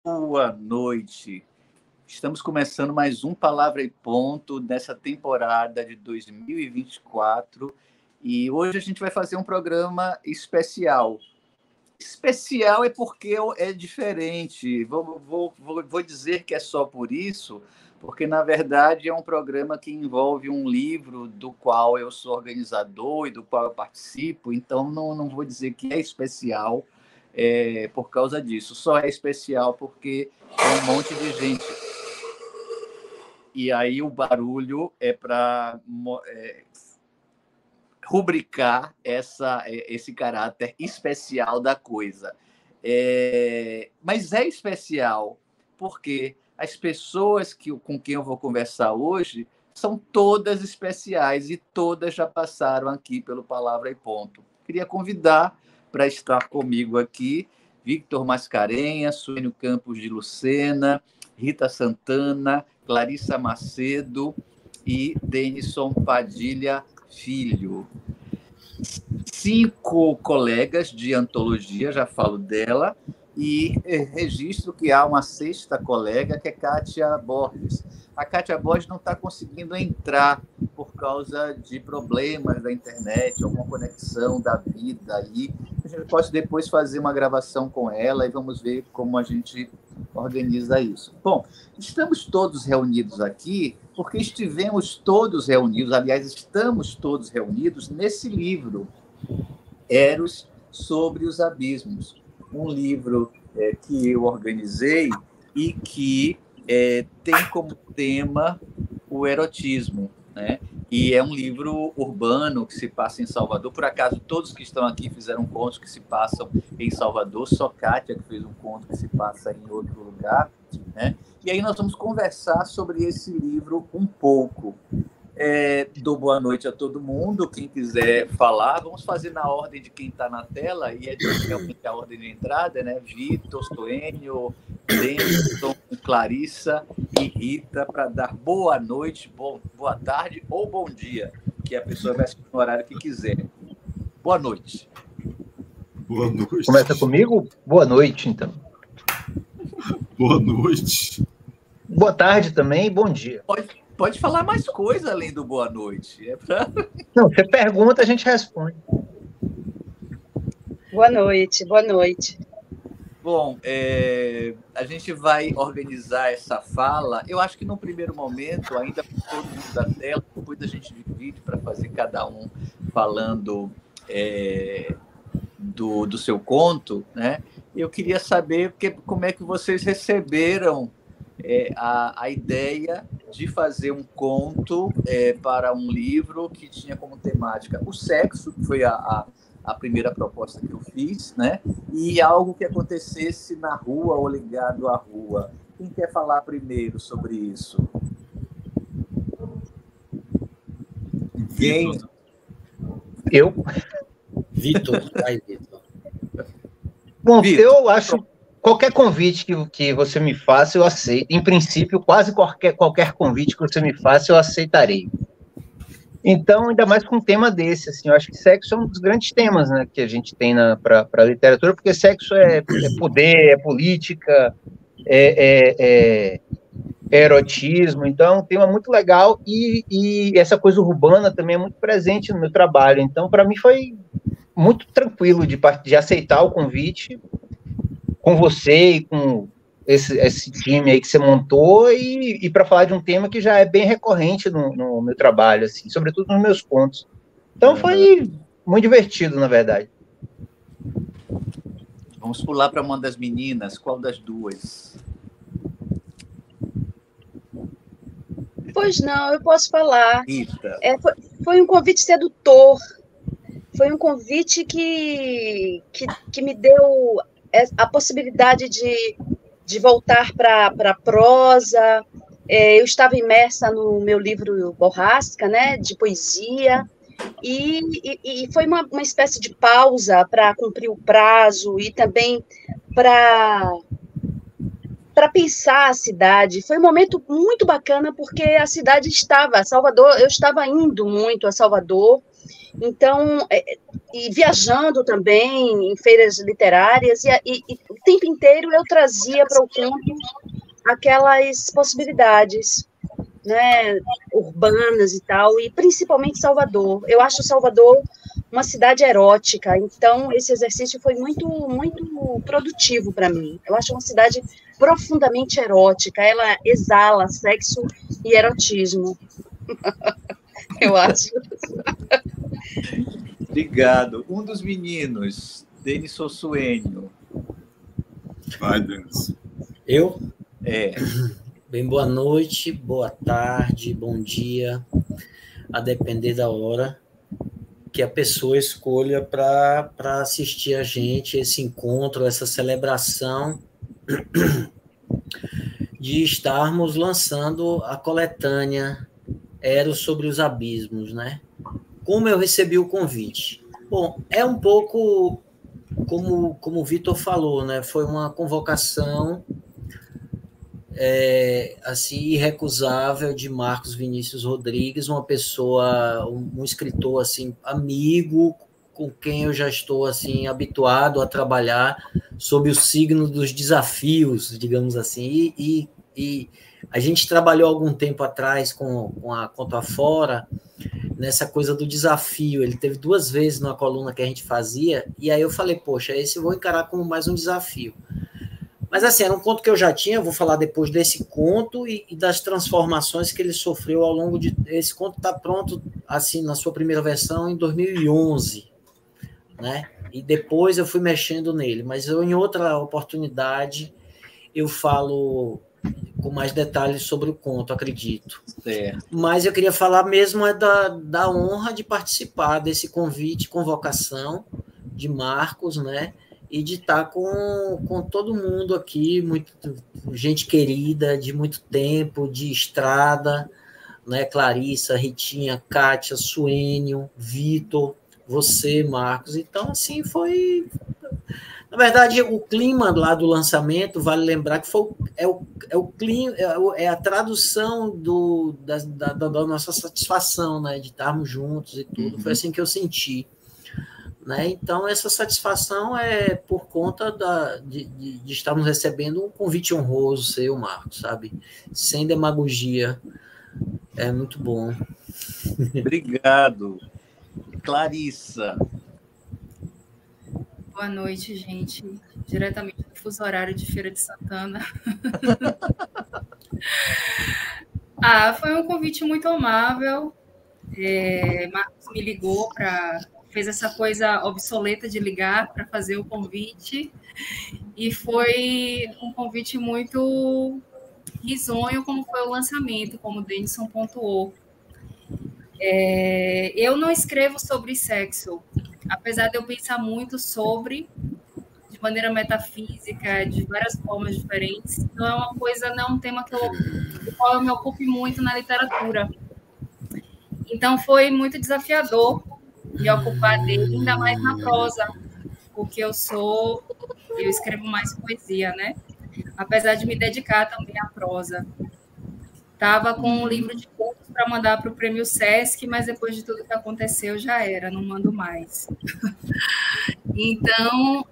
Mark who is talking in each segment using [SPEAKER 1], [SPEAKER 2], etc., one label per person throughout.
[SPEAKER 1] Boa noite. Estamos começando mais um Palavra e Ponto nessa temporada de 2024 e hoje a gente vai fazer um programa especial. Especial é porque é diferente. Vou dizer que é só por isso, porque na verdade é um programa que envolve um livro do qual eu sou organizador e do qual eu participo, então não vou dizer que é especial por causa disso. Só é especial porque é um monte de gente. E aí o barulho é para rubricar esse caráter especial da coisa. Mas é especial porque as pessoas com quem eu vou conversar hoje são todas especiais e todas já passaram aqui pelo Palavra e Ponto. Queria convidar para estar comigo aqui Victor Mascarenhas, Suênio Campos de Lucena, Rita Santana, Clarissa Macedo e Denison Padilha Filho. 5 colegas de antologia, já falo dela, e registro que há uma 6ª colega, que é Kátia Borges. A Kátia Borges não está conseguindo entrar por causa de problemas da internet, alguma conexão da vida aí. A gente pode depois fazer uma gravação com ela e vamos ver como a gente organiza isso. Bom, estamos todos reunidos aqui porque estivemos todos reunidos, aliás, estamos todos reunidos nesse livro, Eros sobre os Abismos, um livro que eu organizei e que tem como tema o erotismo, né? E é um livro urbano que se passa em Salvador. Por acaso, todos que estão aqui fizeram contos que se passam em Salvador, só Kátia que fez um conto que se passa em outro lugar, né? E aí nós vamos conversar sobre esse livro um pouco. Dou boa noite a todo mundo, quem quiser falar, vamos fazer na ordem de quem está na tela, e realmente a ordem de entrada, né? Vitor, Suênio, Denison, Clarissa e Rita, para dar boa noite, boa tarde ou bom dia, que a pessoa vai assistir no horário que quiser. Boa noite.
[SPEAKER 2] Boa noite.
[SPEAKER 3] Começa comigo? Boa noite, então.
[SPEAKER 2] Boa noite.
[SPEAKER 3] Boa tarde também e bom dia.
[SPEAKER 1] Pode falar mais coisa além do boa noite.
[SPEAKER 3] Não, você pergunta, a gente responde.
[SPEAKER 4] Boa noite, boa noite.
[SPEAKER 1] Bom, a gente vai organizar essa fala. Eu acho que no primeiro momento, ainda com todo mundo da tela, depois a gente divide para fazer cada um falando do seu conto, né? Eu queria saber como é que vocês receberam a ideia de fazer um conto para um livro que tinha como temática o sexo, que foi a primeira proposta que eu fiz, né? E algo que acontecesse na rua ou ligado à rua. Quem quer falar primeiro sobre isso? Quem?
[SPEAKER 3] Eu?
[SPEAKER 5] Vitor, vai, Vitor.
[SPEAKER 3] Bom, Vitor, eu acho qualquer convite que você me faça, eu aceito. Em princípio, quase qualquer convite que você me faça, eu aceitarei. Então, ainda mais com um tema desse, assim, eu acho que sexo é um dos grandes temas, né, que a gente tem para a literatura, porque sexo é poder, é política, é erotismo, então é um tema muito legal e essa coisa urbana também é muito presente no meu trabalho. Então, para mim, foi muito tranquilo de aceitar o convite com você e com esse time aí que você montou e para falar de um tema que já é bem recorrente no meu trabalho, assim, sobretudo nos meus contos. Então foi muito divertido, na verdade.
[SPEAKER 1] Vamos pular para uma das meninas. Qual das duas?
[SPEAKER 4] Pois não, eu posso falar.
[SPEAKER 1] Rita.
[SPEAKER 4] Foi um convite sedutor. Foi um convite que me deu a possibilidade de voltar para a prosa. Eu estava imersa no meu livro Borrasca, né, de poesia, e foi uma espécie de pausa para cumprir o prazo e também para pensar a cidade. Foi um momento muito bacana, porque a cidade Salvador, eu estava indo muito a Salvador, Então, e viajando também em feiras literárias, e o tempo inteiro eu trazia para o conto aquelas possibilidades, né, urbanas e tal, e principalmente Salvador. Eu acho Salvador uma cidade erótica, então esse exercício foi muito, muito produtivo para mim. Eu acho uma cidade profundamente erótica, ela exala sexo e erotismo. Eu acho.
[SPEAKER 1] Obrigado. Um dos meninos, Denison Suênio.
[SPEAKER 2] Vai, Denis.
[SPEAKER 5] Eu?
[SPEAKER 1] É.
[SPEAKER 5] Bem, boa noite, boa tarde, bom dia, a depender da hora que a pessoa escolha para assistir a gente, esse encontro, essa celebração de estarmos lançando a coletânea Eros sobre os Abismos, né? Como eu recebi o convite? Bom, é um pouco como o Vitor falou, né? Foi uma convocação assim, irrecusável de Marcos Vinícius Rodrigues, uma pessoa, um escritor assim, amigo, com quem eu já estou assim habituado a trabalhar sob o signo dos desafios, digamos assim, e a gente trabalhou algum tempo atrás com a Conto Afora nessa coisa do desafio. Ele teve 2 vezes numa coluna que a gente fazia, e aí eu falei, poxa, esse eu vou encarar como mais um desafio. Mas, assim, era um conto que eu já tinha, vou falar depois desse conto e das transformações que ele sofreu ao longo de... Esse conto está pronto, assim, na sua primeira versão, em 2011, né? E depois eu fui mexendo nele, mas em outra oportunidade eu falo com mais detalhes sobre o conto, acredito. Mas eu queria falar mesmo da honra de participar desse convite, convocação de Marcos, né? E de estar com todo mundo aqui, gente querida, de muito tempo, de estrada, né? Clarissa, Ritinha, Kátia, Suênio, Vitor, você, Marcos. Então, assim, foi... Na verdade, o clima lá do lançamento, vale lembrar que o clima, é a tradução da nossa satisfação, né? De estarmos juntos e tudo. Foi assim que eu senti. Né? Então, essa satisfação é por conta de estarmos recebendo um convite honroso seu, Marcos, sabe? Sem demagogia. É muito bom.
[SPEAKER 1] Obrigado. Clarissa.
[SPEAKER 6] Boa noite, gente. Diretamente do fuso horário de Feira de Santana. Foi um convite muito amável. Marcos me ligou fez essa coisa obsoleta de ligar para fazer o convite, e foi um convite muito risonho, como foi o lançamento, como o Denison pontuou. Eu não escrevo sobre sexo, apesar de eu pensar muito sobre, de maneira metafísica, de várias formas diferentes. Não é uma coisa, não é um tema do qual eu me ocupe muito na literatura. Então, foi muito desafiador me ocupar dele, ainda mais na prosa, porque eu escrevo mais poesia, né? Apesar de me dedicar também à prosa. Estava com um livro de contos para mandar para o Prêmio Sesc, mas depois de tudo que aconteceu, já era, não mando mais. Então,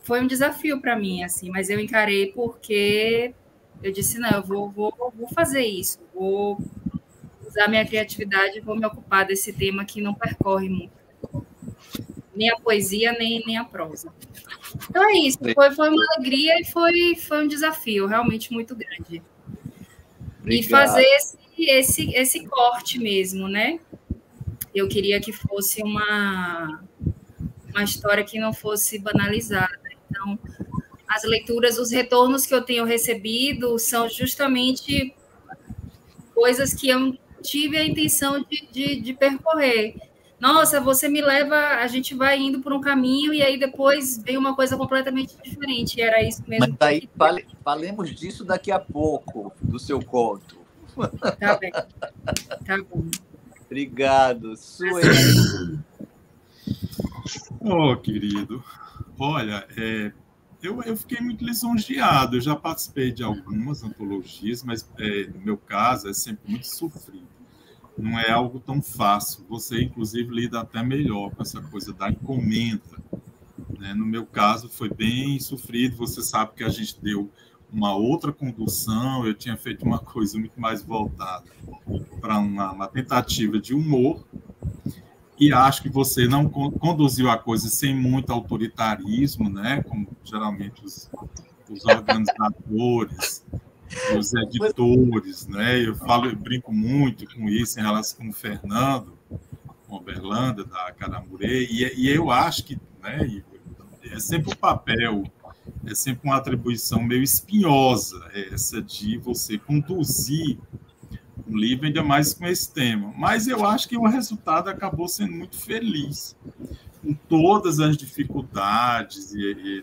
[SPEAKER 6] foi um desafio para mim, assim, mas eu encarei porque eu disse, não, eu vou fazer isso, vou usar minha criatividade e vou me ocupar desse tema que não percorre muito. Nem a poesia, nem a prosa. Então é isso, foi uma alegria e foi um desafio realmente muito grande. Obrigado. E fazer esse corte mesmo, né? Eu queria que fosse uma história que não fosse banalizada. Então, as leituras, os retornos que eu tenho recebido são justamente coisas que eu tive a intenção de percorrer. Nossa, você me leva, a gente vai indo por um caminho e aí depois vem uma coisa completamente diferente. E era isso mesmo.
[SPEAKER 1] Mas aí falemos disso daqui a pouco, do seu conto.
[SPEAKER 6] Tá bem. Tá bom.
[SPEAKER 1] Obrigado. Suênio.
[SPEAKER 2] Querido. Olha, eu fiquei muito lisonjeado. Eu já participei de algumas antologias, mas no meu caso é sempre muito sofrido. não é algo tão fácil. Você, inclusive, lida até melhor com essa coisa da encomenda, né? No meu caso, foi bem sofrido. Você sabe que a gente deu uma outra condução, eu tinha feito uma coisa muito mais voltada para uma tentativa de humor, e acho que você não conduziu a coisa sem muito autoritarismo, né? Como geralmente os organizadores, os editores, né? Eu brinco muito com isso em relação com o Fernando, com a Berlanda, da Caramurê, e eu acho que, né, é sempre um papel, é sempre uma atribuição meio espinhosa, essa de você conduzir um livro, ainda mais com esse tema. Mas eu acho que o resultado acabou sendo muito feliz, com todas as dificuldades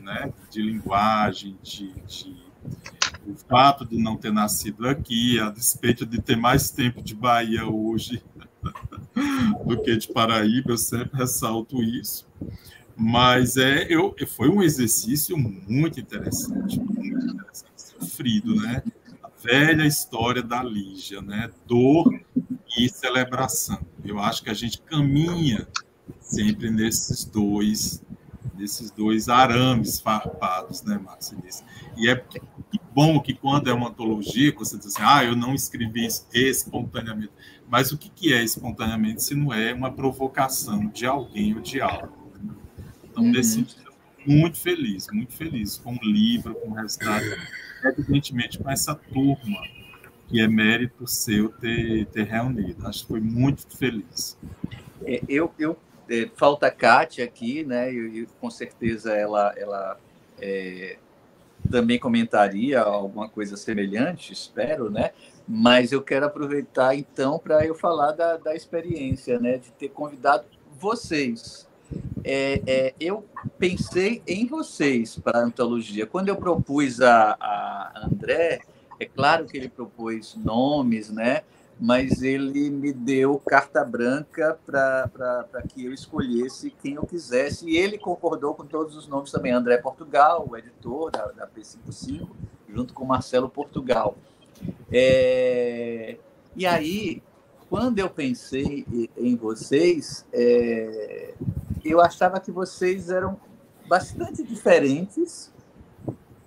[SPEAKER 2] né, de linguagem, o fato de não ter nascido aqui, a despeito de ter mais tempo de Bahia hoje do que de Paraíba, eu sempre ressalto isso. Mas foi um exercício muito interessante, sofrido, né? A velha história da Lígia, né? Dor e celebração. Eu acho que a gente caminha sempre nesses dois arames farpados, né, Marcilis? E é bom que quando é uma antologia, você diz assim, eu não escrevi isso espontaneamente. Mas o que é espontaneamente se não é uma provocação de alguém ou de algo? Então, nesse sentido, muito feliz com o livro, com o resultado, evidentemente com essa turma, que é mérito seu ter reunido. Acho que foi muito feliz.
[SPEAKER 1] Falta a Kátia aqui, né? E com certeza ela também comentaria alguma coisa semelhante, espero, né? Mas eu quero aproveitar, então, para eu falar da experiência, né? De ter convidado vocês. Eu pensei em vocês para a antologia. Quando eu propus a André, é claro que ele propôs nomes, né? Mas ele me deu carta branca para que eu escolhesse quem eu quisesse, e ele concordou com todos os nomes também. André Portugal, o editor da P55, junto com Marcelo Portugal. E aí, quando eu pensei em vocês, eu achava que vocês eram bastante diferentes,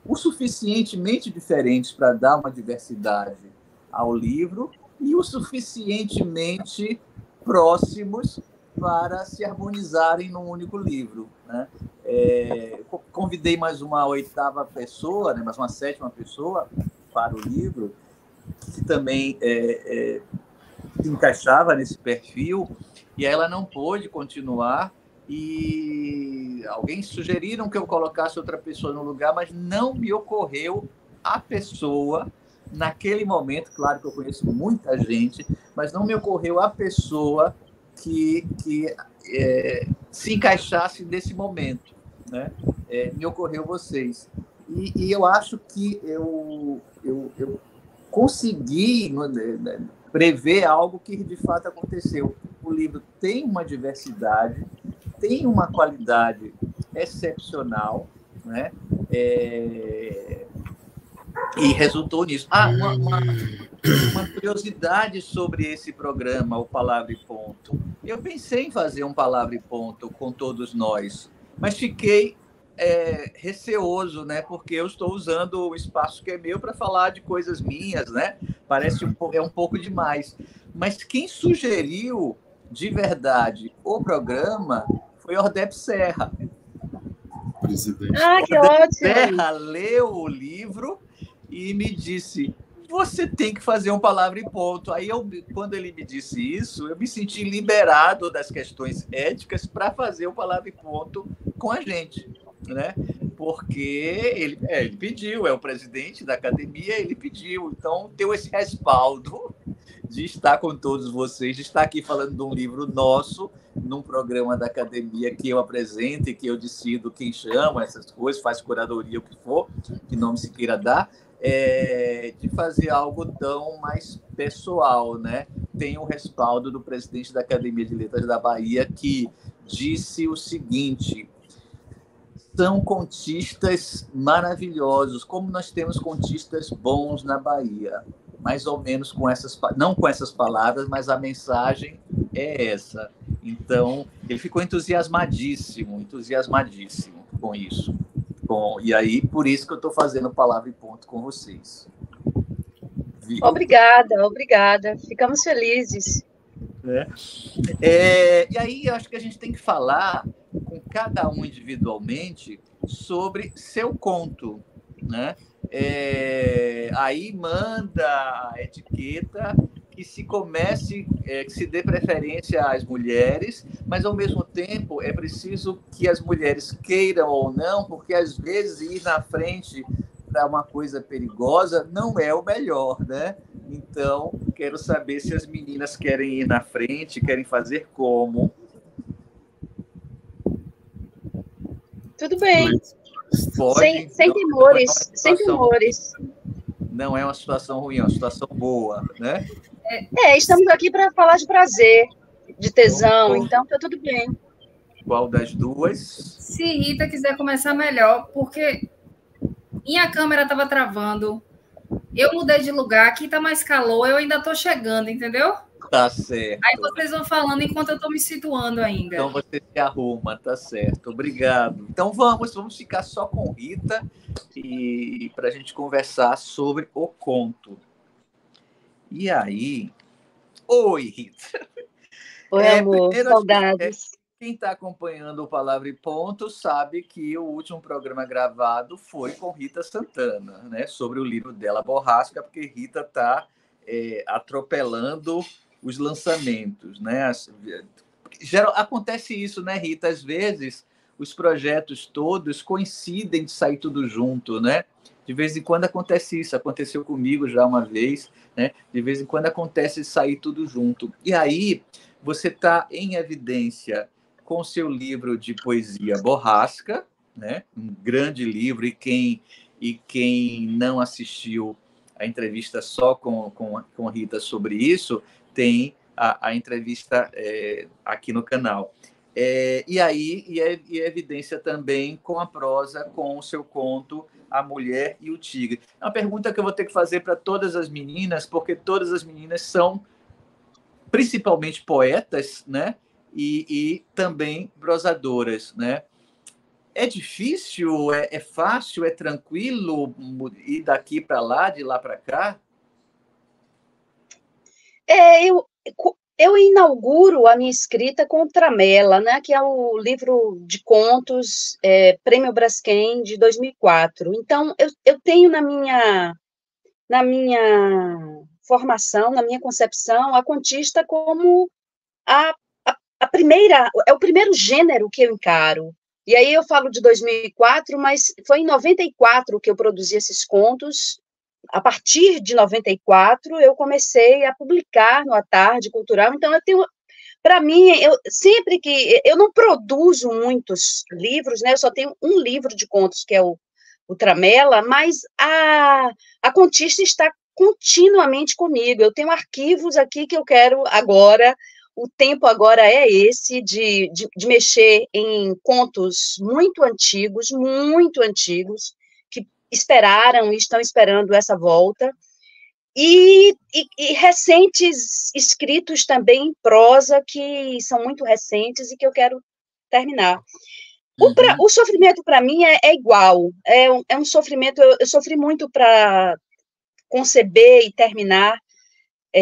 [SPEAKER 1] o suficientemente diferentes para dar uma diversidade ao livro, e o suficientemente próximos para se harmonizarem num único livro, né? Convidei mais uma 8ª pessoa, né, mais uma 7ª pessoa para o livro, que também se encaixava nesse perfil, e ela não pôde continuar, e alguém sugeriram que eu colocasse outra pessoa no lugar, mas não me ocorreu a pessoa naquele momento. Claro que eu conheço muita gente, mas não me ocorreu a pessoa que se encaixasse nesse momento, né? Me ocorreu vocês. E eu acho que eu consegui prever algo que de fato aconteceu. O livro tem uma diversidade, tem uma qualidade excepcional, né? E resultou nisso. Uma curiosidade sobre esse programa, o Palavra e Ponto. Eu pensei em fazer um Palavra e Ponto com todos nós, mas fiquei receoso, né? Porque eu estou usando o espaço que é meu para falar de coisas minhas, né? Parece um pouco demais. Mas quem sugeriu de verdade o programa foi Ordep Serra.
[SPEAKER 2] Presidente.
[SPEAKER 4] Que ótimo!
[SPEAKER 1] Serra leu o livro e me disse: você tem que fazer um Palavra e Ponto. Aí, quando ele me disse isso, eu me senti liberado das questões éticas para fazer o Palavra e Ponto com a gente, né? Porque ele pediu, é o presidente da academia, ele pediu. Então, deu esse respaldo de estar com todos vocês, de estar aqui falando de um livro nosso, num programa da academia que eu apresento e que eu decido quem chama, essas coisas, faz curadoria, o que for, que nome se queira dar, de fazer algo tão mais pessoal, né? Tem o respaldo do presidente da Academia de Letras da Bahia, que disse o seguinte: são contistas maravilhosos, como nós temos contistas bons na Bahia. mais ou menos com essas, não com essas palavras, mas a mensagem é essa. Então, ele ficou entusiasmadíssimo com isso. E aí, por isso que eu estou fazendo Palavra e Ponto com vocês.
[SPEAKER 4] Obrigada. Ficamos felizes.
[SPEAKER 1] E aí, eu acho que a gente tem que falar com cada um individualmente sobre seu conto, né? Aí manda a etiqueta que que se dê preferência às mulheres, mas ao mesmo tempo é preciso que as mulheres queiram ou não, porque às vezes ir na frente para uma coisa perigosa não é o melhor, né? Então, quero saber se as meninas querem ir na frente, querem fazer como.
[SPEAKER 4] Tudo bem.
[SPEAKER 1] Pode,
[SPEAKER 4] sem temores, sem temores.
[SPEAKER 1] Não é uma situação ruim, é uma situação boa, né?
[SPEAKER 4] Estamos aqui para falar de prazer, de tesão, então tá tudo bem.
[SPEAKER 1] Qual das duas?
[SPEAKER 6] Se Rita quiser começar melhor, porque minha câmera estava travando, eu mudei de lugar, aqui tá mais calor, eu ainda tô chegando, entendeu?
[SPEAKER 1] Tá certo.
[SPEAKER 6] Aí vocês vão falando enquanto eu tô me situando ainda.
[SPEAKER 1] Então você se arruma, tá certo. Obrigado. Então vamos ficar só com Rita e para a gente conversar sobre o conto. E aí... Oi, Rita.
[SPEAKER 4] Oi, amor. Saudades.
[SPEAKER 1] Quem está acompanhando o Palavra e Ponto sabe que o último programa gravado foi com Rita Santana, né? Sobre o livro dela, Borrasca, porque Rita está atropelando os lançamentos, né? Acontece isso, né, Rita? Às vezes os projetos todos coincidem de sair tudo junto, né? De vez em quando acontece isso, aconteceu comigo já uma vez, né? De vez em quando acontece de sair tudo junto. E aí você está em evidência com seu livro de poesia Borrasca, né? Um grande livro, e quem não assistiu a entrevista só com Rita sobre isso, tem a entrevista aqui no canal. E é evidência também com a prosa, com o seu conto A Mulher e o Tigre. É uma pergunta que eu vou ter que fazer para todas as meninas, porque todas as meninas são principalmente poetas, né? E também prosadoras, né? É difícil, é fácil, é tranquilo ir daqui para lá, de lá para cá?
[SPEAKER 4] Eu inauguro a minha escrita com Tramela, né, que é o livro de contos, Prêmio Braskem, de 2004. Então, eu tenho na minha formação, na minha concepção, a contista como a primeira, é o primeiro gênero que eu encaro. E aí eu falo de 2004, mas foi em 94 que eu produzi esses contos. A partir de 94, eu comecei a publicar no A Tarde Cultural. Então, para mim, sempre que... Eu não produzo muitos livros, né? Eu só tenho um livro de contos, que é o Tramela, mas a contista está continuamente comigo. Eu tenho arquivos aqui que eu quero agora... O tempo agora é esse de mexer em contos muito antigos, que esperaram e estão esperando essa volta, e recentes escritos também em prosa, que são muito recentes e que eu quero terminar. O sofrimento, para mim, é igual, é um sofrimento, eu sofri muito para conceber e terminar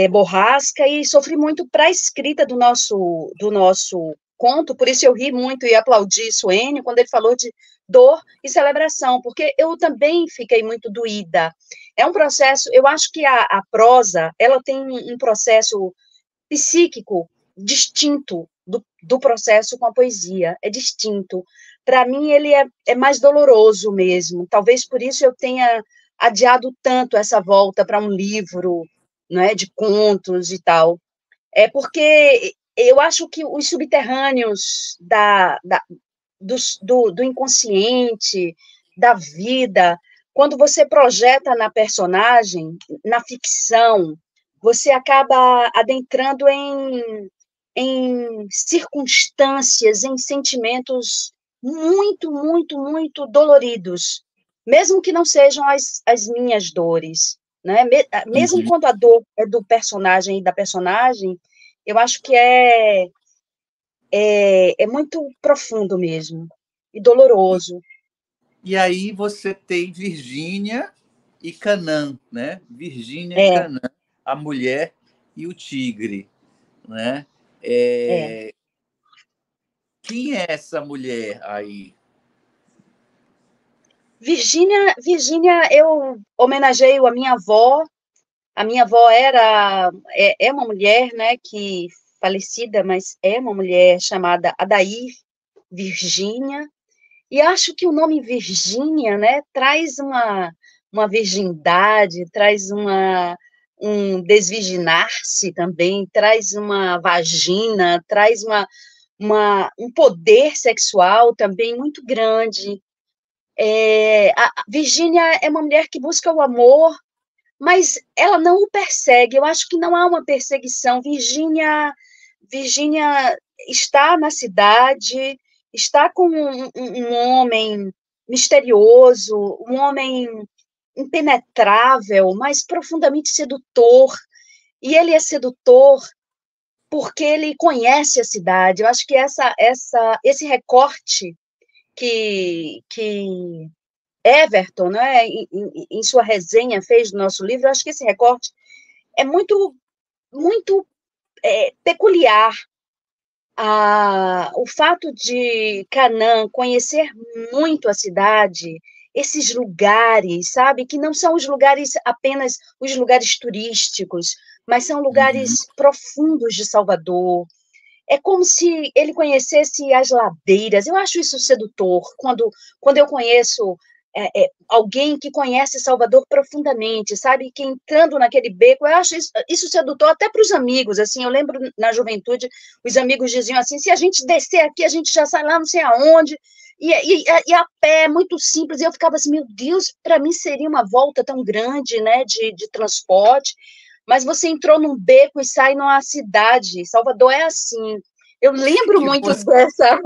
[SPEAKER 4] Borrasca, e sofri muito para a escrita do nosso conto, por isso eu ri muito e aplaudi Suênio quando ele falou de dor e celebração, porque eu também fiquei muito doída. É um processo, eu acho que a prosa, ela tem um processo psíquico distinto do processo com a poesia, é distinto. Para mim, ele é mais doloroso mesmo, talvez por isso eu tenha adiado tanto essa volta para um livro, né, de contos e tal. É porque eu acho que os subterrâneos do inconsciente, da vida, quando você projeta na personagem, na ficção, você acaba adentrando em circunstâncias, em sentimentos muito, muito, muito doloridos, mesmo que não sejam as minhas dores. né? Mesmo quando a dor é do personagem e da personagem, eu acho que é muito profundo mesmo, e doloroso.
[SPEAKER 1] E aí você tem Virgínia e Canaã, né? Virgínia e Canaã, a mulher e o tigre, né? Quem é essa mulher aí?
[SPEAKER 4] Virgínia, eu homenageio a minha avó. A minha avó é uma mulher, né, que falecida, mas é uma mulher chamada Adair Virgínia. E acho que o nome Virgínia, né, traz uma virgindade, traz um desvirginar-se também, traz uma vagina, traz um poder sexual também muito grande. A Virgínia é uma mulher que busca o amor, mas ela não o persegue. Eu acho que não há uma perseguição. Virgínia está na cidade, está com um homem misterioso, um homem impenetrável, mas profundamente sedutor. E ele é sedutor porque ele conhece a cidade. Eu acho que esse recorte que Everton, né, em sua resenha fez do nosso livro, eu acho que esse recorte é muito, muito peculiar. O fato de Canaã conhecer muito a cidade, esses lugares, sabe, que não são os lugares apenas os lugares turísticos, mas são lugares profundos de Salvador. É como se ele conhecesse as ladeiras. Eu acho isso sedutor, quando eu conheço alguém que conhece Salvador profundamente, sabe? Que entrando naquele beco, eu acho isso sedutor até para os amigos, assim, eu lembro na juventude, os amigos diziam assim, se a gente descer aqui, a gente já sai lá não sei aonde, e a pé, muito simples, e eu ficava assim, meu Deus, para mim seria uma volta tão grande, né, de transporte, mas você entrou num beco e sai numa cidade, Salvador é assim, eu lembro muito dessa...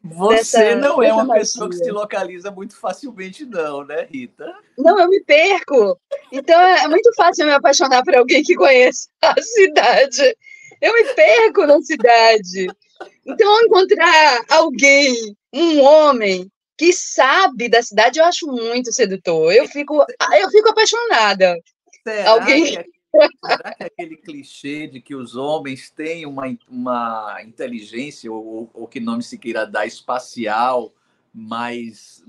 [SPEAKER 1] Você não é uma pessoa que se localiza muito facilmente, não, né, Rita?
[SPEAKER 4] Não, eu me perco. Então, é muito fácil eu me apaixonar por alguém que conhece a cidade. Eu me perco na cidade. Então, encontrar alguém, um homem, que sabe da cidade, eu acho muito sedutor. Eu fico apaixonada.
[SPEAKER 1] Será que aquele clichê de que os homens têm uma inteligência, ou que nome se queira dar, espacial, mais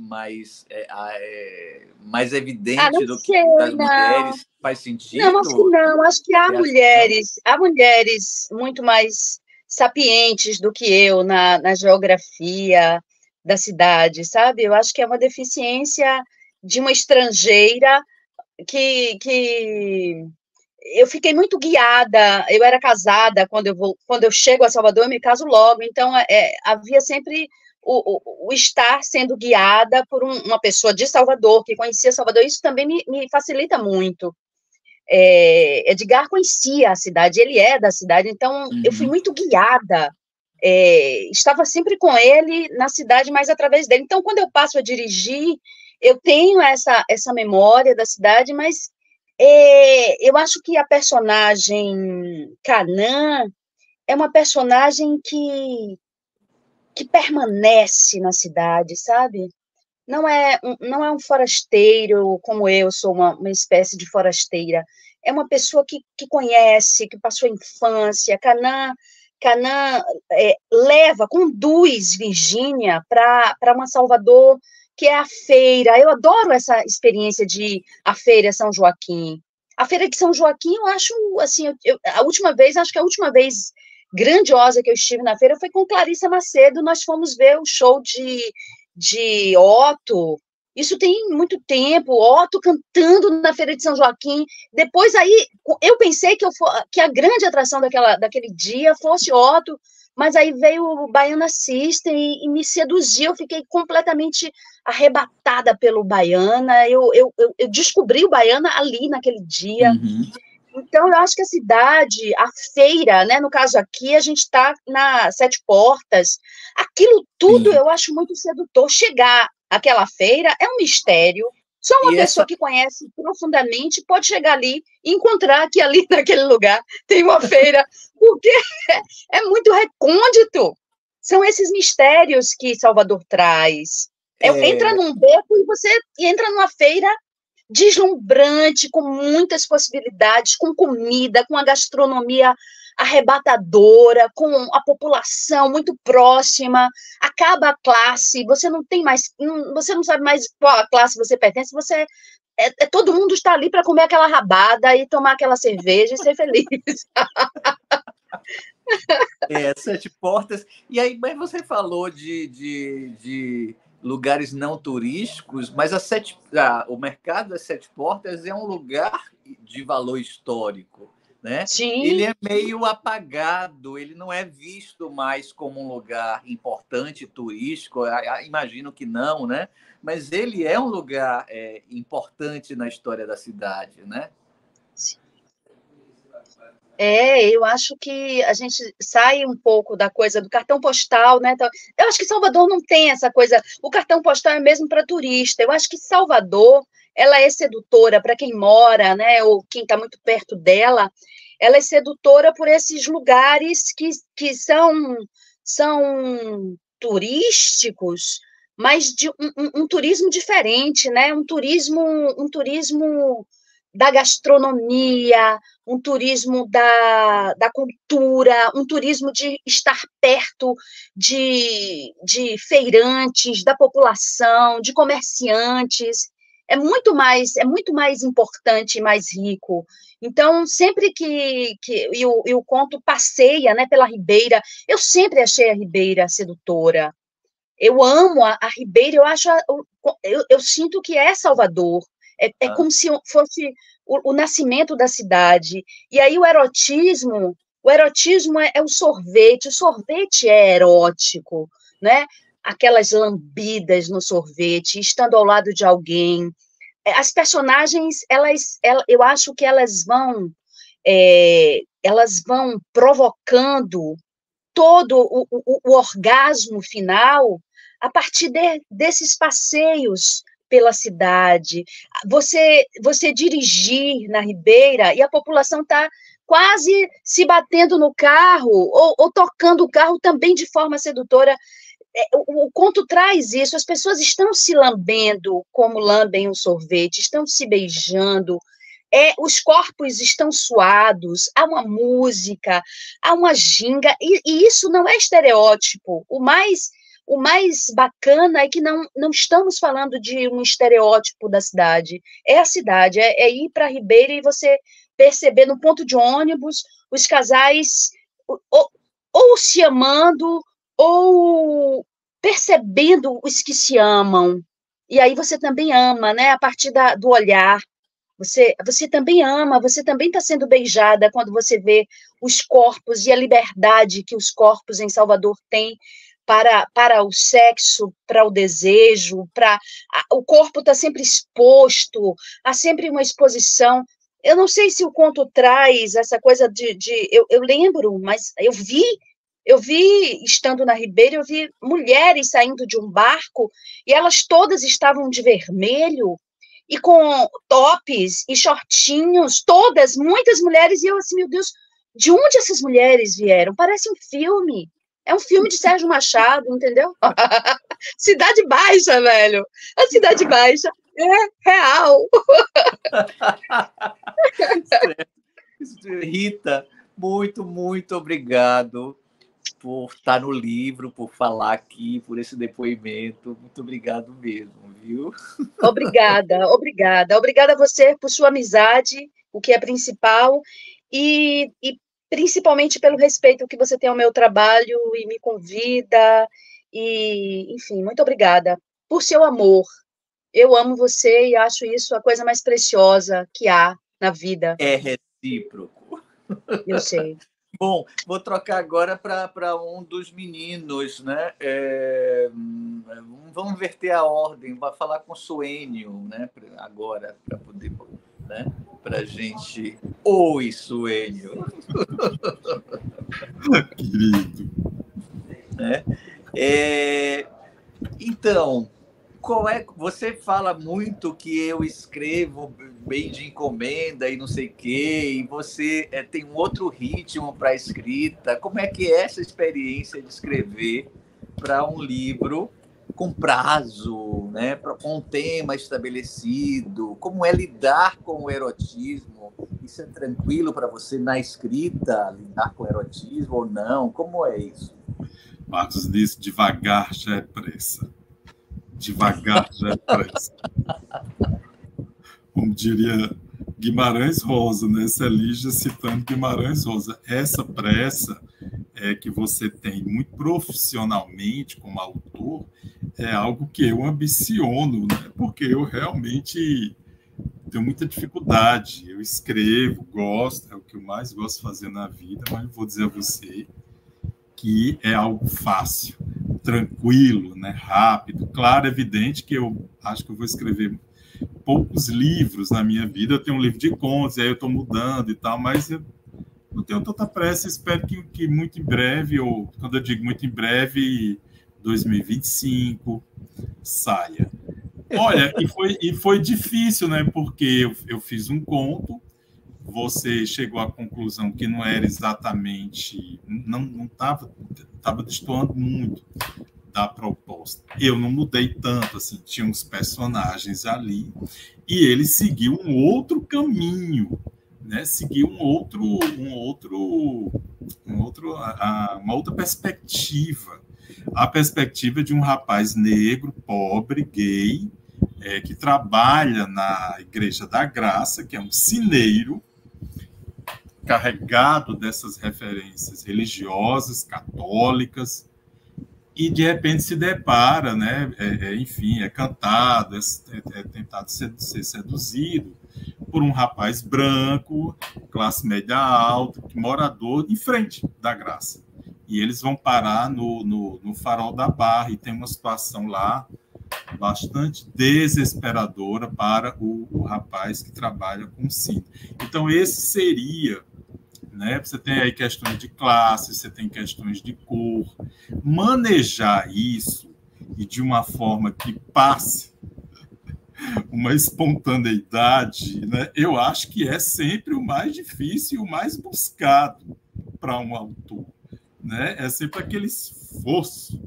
[SPEAKER 1] evidente do que das mulheres, faz sentido?
[SPEAKER 4] Não, acho que não. Acho que há mulheres muito mais sapientes do que eu na geografia da cidade, sabe? Eu acho que é uma deficiência de uma estrangeira que eu fiquei muito guiada. Eu era casada, quando eu chego a Salvador, eu me caso logo, então havia sempre o estar sendo guiada por uma pessoa de Salvador, que conhecia Salvador. Isso também me facilita muito. Edgar conhecia a cidade, ele é da cidade, então eu fui muito guiada, estava sempre com ele na cidade, mas através dele. Então, quando eu passo a dirigir, eu tenho essa memória da cidade, mas eu acho que a personagem Canaã é uma personagem que permanece na cidade, sabe? Não é um forasteiro como eu sou uma espécie de forasteira. É uma pessoa que conhece, que passou a infância. Canaã conduz Virgínia para uma Salvador que é a feira. Eu adoro essa experiência de a feira São Joaquim. A feira de São Joaquim, eu acho, assim, acho que a última vez grandiosa que eu estive na feira foi com Clarissa Macedo. Nós fomos ver o show de Otto. Isso tem muito tempo, Otto cantando na Feira de São Joaquim. Depois aí, eu pensei que a grande atração daquele dia fosse Otto, mas aí veio o Baiana System e me seduziu. Eu fiquei completamente arrebatada pelo Baiana. Eu descobri o Baiana ali naquele dia. Então, eu acho que a cidade, a feira, né, no caso aqui, a gente está na Sete Portas, aquilo tudo eu acho muito sedutor. Chegar àquela feira é um mistério, Só uma pessoa que conhece profundamente pode chegar ali e encontrar que ali naquele lugar tem uma feira, porque é muito recôndito. São esses mistérios que Salvador traz. Entra num beco e você entra numa feira deslumbrante, com muitas possibilidades, com comida, com a gastronomia arrebatadora, com a população muito próxima, acaba a classe, você não tem mais, você não sabe mais qual classe você pertence, você todo mundo está ali para comer aquela rabada e tomar aquela cerveja e ser feliz.
[SPEAKER 1] Sete Portas. E aí, mas você falou de lugares não turísticos, mas o mercado das Sete Portas é um lugar de valor histórico, né?
[SPEAKER 4] Sim.
[SPEAKER 1] Ele é meio apagado, ele não é visto mais como um lugar importante turístico, imagino que não, né? Mas ele é um lugar importante na história da cidade, né?
[SPEAKER 4] Sim. Eu acho que a gente sai um pouco da coisa do cartão postal, né? Eu acho que Salvador não tem essa coisa. O cartão postal é mesmo para turista. Eu acho que Salvador, ela é sedutora para quem mora, né? Ou quem está muito perto dela. Ela é sedutora por esses lugares que são turísticos, mas de um turismo diferente, né? Um turismo da gastronomia, um turismo da cultura, um turismo de estar perto de feirantes, da população, de comerciantes. É muito mais importante e mais rico. Então, sempre que o conto passeia, né, pela Ribeira, eu sempre achei a Ribeira sedutora. Eu amo a Ribeira, eu sinto que é Salvador. É como se fosse o nascimento da cidade. E aí o erotismo é o sorvete é erótico, né? Aquelas lambidas no sorvete, estando ao lado de alguém. As personagens, eu acho que elas vão provocando todo o orgasmo final a partir desses passeios pela cidade, você dirigir na Ribeira e a população está quase se batendo no carro ou tocando o carro também de forma sedutora. O conto traz isso, as pessoas estão se lambendo como lambem um sorvete, estão se beijando, os corpos estão suados, há uma música, há uma ginga, e isso não é estereótipo. O mais bacana é que não estamos falando de um estereótipo da cidade. É a cidade, é ir para a Ribeira e você perceber no ponto de ônibus os casais ou se amando ou percebendo os que se amam. E aí você também ama, né? A partir do olhar. Você também ama, você também está sendo beijada quando você vê os corpos e a liberdade que os corpos em Salvador têm para o sexo, para o desejo, o corpo está sempre exposto, há sempre uma exposição. Eu não sei se o conto traz essa coisa eu lembro, mas eu vi, estando na Ribeira, eu vi mulheres saindo de um barco e elas todas estavam de vermelho e com tops e shortinhos, muitas mulheres, e eu assim, meu Deus, de onde essas mulheres vieram? Parece um filme. É um filme de Sérgio Machado, entendeu? Cidade Baixa, velho. A Cidade Baixa é real.
[SPEAKER 1] Rita, muito, muito obrigado por estar no livro, por falar aqui, por esse depoimento. Muito obrigado mesmo, viu?
[SPEAKER 4] Obrigada. Obrigada a você por sua amizade, o que é principal, e principalmente pelo respeito que você tem ao meu trabalho e me convida, e, enfim, muito obrigada por seu amor. Eu amo você e acho isso a coisa mais preciosa que há na vida.
[SPEAKER 1] É recíproco.
[SPEAKER 4] Eu sei.
[SPEAKER 1] Bom, vou trocar agora para um dos meninos, né? Vamos inverter a ordem, vai falar com o Suênio, né? Agora, para poder, né? Para a gente. Oi, Suênio.
[SPEAKER 2] Querido.
[SPEAKER 1] Né? Então, Você fala muito que eu escrevo bem de encomenda e não sei o quê, e você tem um outro ritmo para a escrita. Como é que é essa experiência de escrever para um livro com prazo, né? Com um tema estabelecido? Como é lidar com o erotismo? Isso é tranquilo para você na escrita, lidar com o erotismo ou não? Como é isso?
[SPEAKER 2] Marcos disse, devagar já é pressa. Devagar já é pressa. Como diria Guimarães Rosa, né? Essa é Lígia citando Guimarães Rosa. Essa pressa que você tem muito profissionalmente como autor é algo que eu ambiciono, né? Porque eu realmente tenho muita dificuldade. Eu escrevo, gosto, é o que eu mais gosto de fazer na vida, mas eu vou dizer a você que é algo fácil, tranquilo, né, rápido. Claro, é evidente que eu acho que eu vou escrever poucos livros na minha vida. Eu tenho um livro de contos, e aí eu estou mudando e tal, mas eu não tenho tanta pressa. Espero que muito em breve, ou quando eu digo muito em breve, 2025, saia. Olha, e foi difícil, né, porque eu fiz um conto, você chegou à conclusão que não era exatamente, não estava destoando muito da proposta. Eu não mudei tanto, assim, tinha uns personagens ali, e ele seguiu um outro caminho, né? Seguiu uma outra perspectiva, a perspectiva de um rapaz negro, pobre, gay, que trabalha na Igreja da Graça, que é um sineiro, carregado dessas referências religiosas, católicas, e de repente se depara, né? Enfim, é cantado, é tentado ser seduzido por um rapaz branco, classe média alta, morador em frente da Graça. E eles vão parar no Farol da Barra, e tem uma situação lá bastante desesperadora para o rapaz que trabalha com cinto. Então, esse seria, né? Você tem aí questões de classe, você tem questões de cor. Manejar isso e de uma forma que passe uma espontaneidade, né? Eu acho que é sempre o mais difícil e o mais buscado para um autor, né? É sempre aquele esforço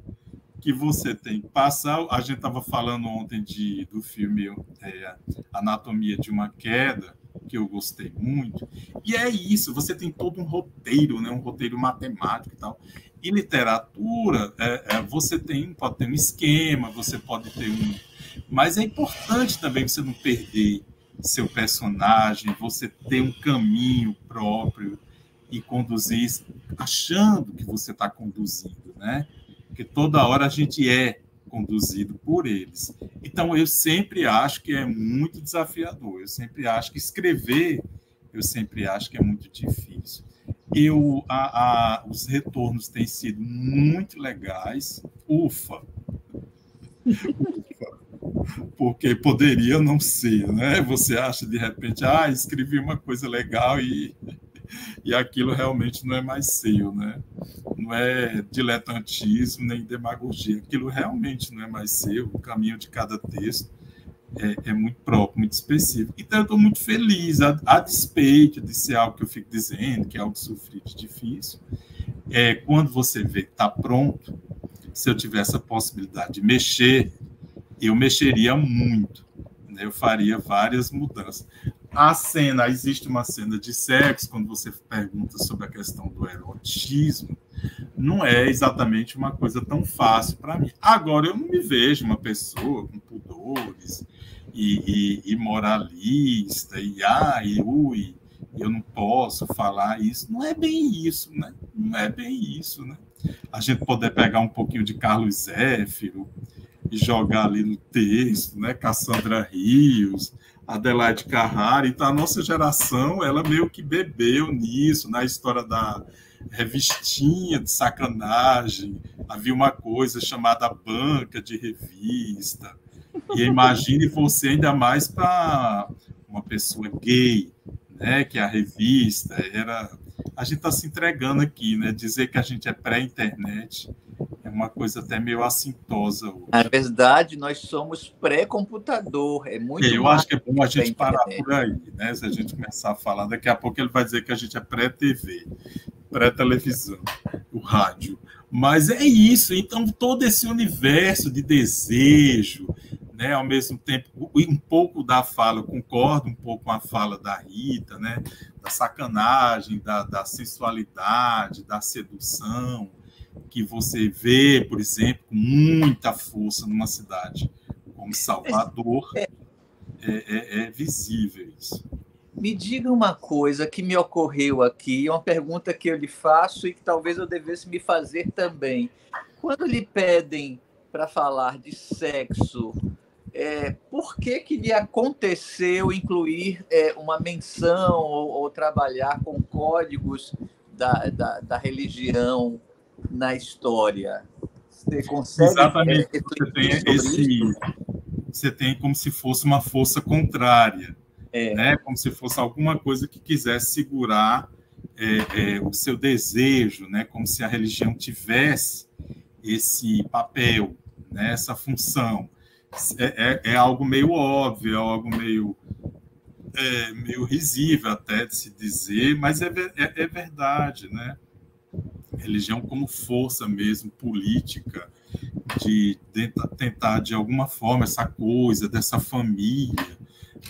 [SPEAKER 2] que você tem que passar. A gente estava falando ontem do filme Anatomia de uma Queda, que eu gostei muito, e é isso, você tem todo um roteiro, né, um roteiro matemático e tal. E literatura, você pode ter um esquema, você pode ter mas é importante também você não perder seu personagem, você ter um caminho próprio e conduzir achando que você está conduzindo, né? Porque toda hora a gente é conduzido por eles. Então, eu sempre acho que é muito desafiador, eu sempre acho que escrever, eu sempre acho que é muito difícil. Os retornos têm sido muito legais, ufa, porque poderia não ser, né? Você acha, de repente, escrevi uma coisa legal e aquilo realmente não é mais seu, né? Não é diletantismo nem demagogia, aquilo realmente não é mais seu, o caminho de cada texto é muito próprio, muito específico. Então, eu estou muito feliz, a despeito de ser algo que eu fico dizendo, que é algo sofrido e difícil, quando você vê que está pronto, se eu tivesse a possibilidade de mexer, eu mexeria muito, né? Eu faria várias mudanças. Existe uma cena de sexo, quando você pergunta sobre a questão do erotismo, não é exatamente uma coisa tão fácil para mim. Agora, eu não me vejo uma pessoa com pudores e moralista, eu não posso falar isso. Não é bem isso, né? Não é bem isso, né? A gente poder pegar um pouquinho de Carlos Zéfiro e jogar ali no texto, né? Cassandra Rios, Adelaide Carrara. Então, a nossa geração, ela meio que bebeu nisso, na história da revistinha de sacanagem. Havia uma coisa chamada banca de revista. E imagine você ainda mais para uma pessoa gay, né? Que a revista era... A gente está se entregando aqui, né? Dizer que a gente é pré-internet é uma coisa até meio assintosa hoje.
[SPEAKER 1] Na verdade, nós somos pré-computador, é muito
[SPEAKER 2] Eu
[SPEAKER 1] mais
[SPEAKER 2] acho que é bom a gente parar
[SPEAKER 1] internet.
[SPEAKER 2] por aí, né? Se a gente começar a falar, daqui a pouco ele vai dizer que a gente é pré-TV, pré-televisão, o rádio. Mas é isso, então todo esse universo de desejo, né? Ao mesmo tempo, um pouco da fala, eu concordo um pouco com a fala da Rita, né? Da sacanagem, da sensualidade, da sedução, que você vê, por exemplo, com muita força numa cidade como Salvador, é visível isso.
[SPEAKER 1] Me diga uma coisa que me ocorreu aqui, uma pergunta que eu lhe faço e que talvez eu devesse me fazer também. Quando lhe pedem para falar de sexo, por que lhe aconteceu incluir uma menção ou trabalhar com códigos da religião na história? Você consegue
[SPEAKER 2] Exatamente,
[SPEAKER 1] refletir sobre isso?
[SPEAKER 2] Você tem como se fosse uma força contrária, né? Como se fosse alguma coisa que quisesse segurar o seu desejo, né? Como se a religião tivesse esse papel, né? Essa função. É algo meio óbvio, é algo meio risível até de se dizer, mas é verdade, né? Religião como força mesmo política de tentar de alguma forma essa coisa dessa família,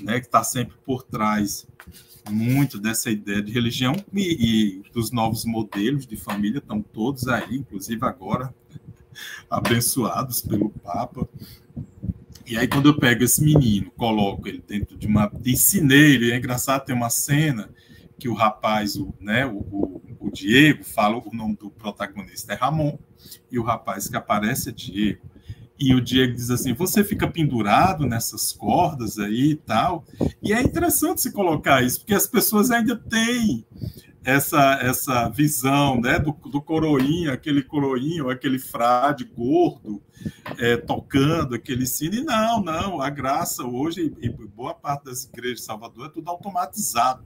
[SPEAKER 2] né, que está sempre por trás muito dessa ideia de religião e dos novos modelos de família estão todos aí, inclusive agora abençoados pelo Papa. E aí quando eu pego esse menino, coloco ele dentro de piscineira, e é engraçado, tem uma cena que o rapaz, o Diego, fala o nome do protagonista é Ramon, e o rapaz que aparece é Diego. E o Diego diz assim, você fica pendurado nessas cordas aí e tal. E é interessante se colocar isso, porque as pessoas ainda têm essa visão, né, do coroinha, aquele frade gordo tocando aquele sino. E não, a graça hoje, e boa parte das igrejas de Salvador, é tudo automatizado.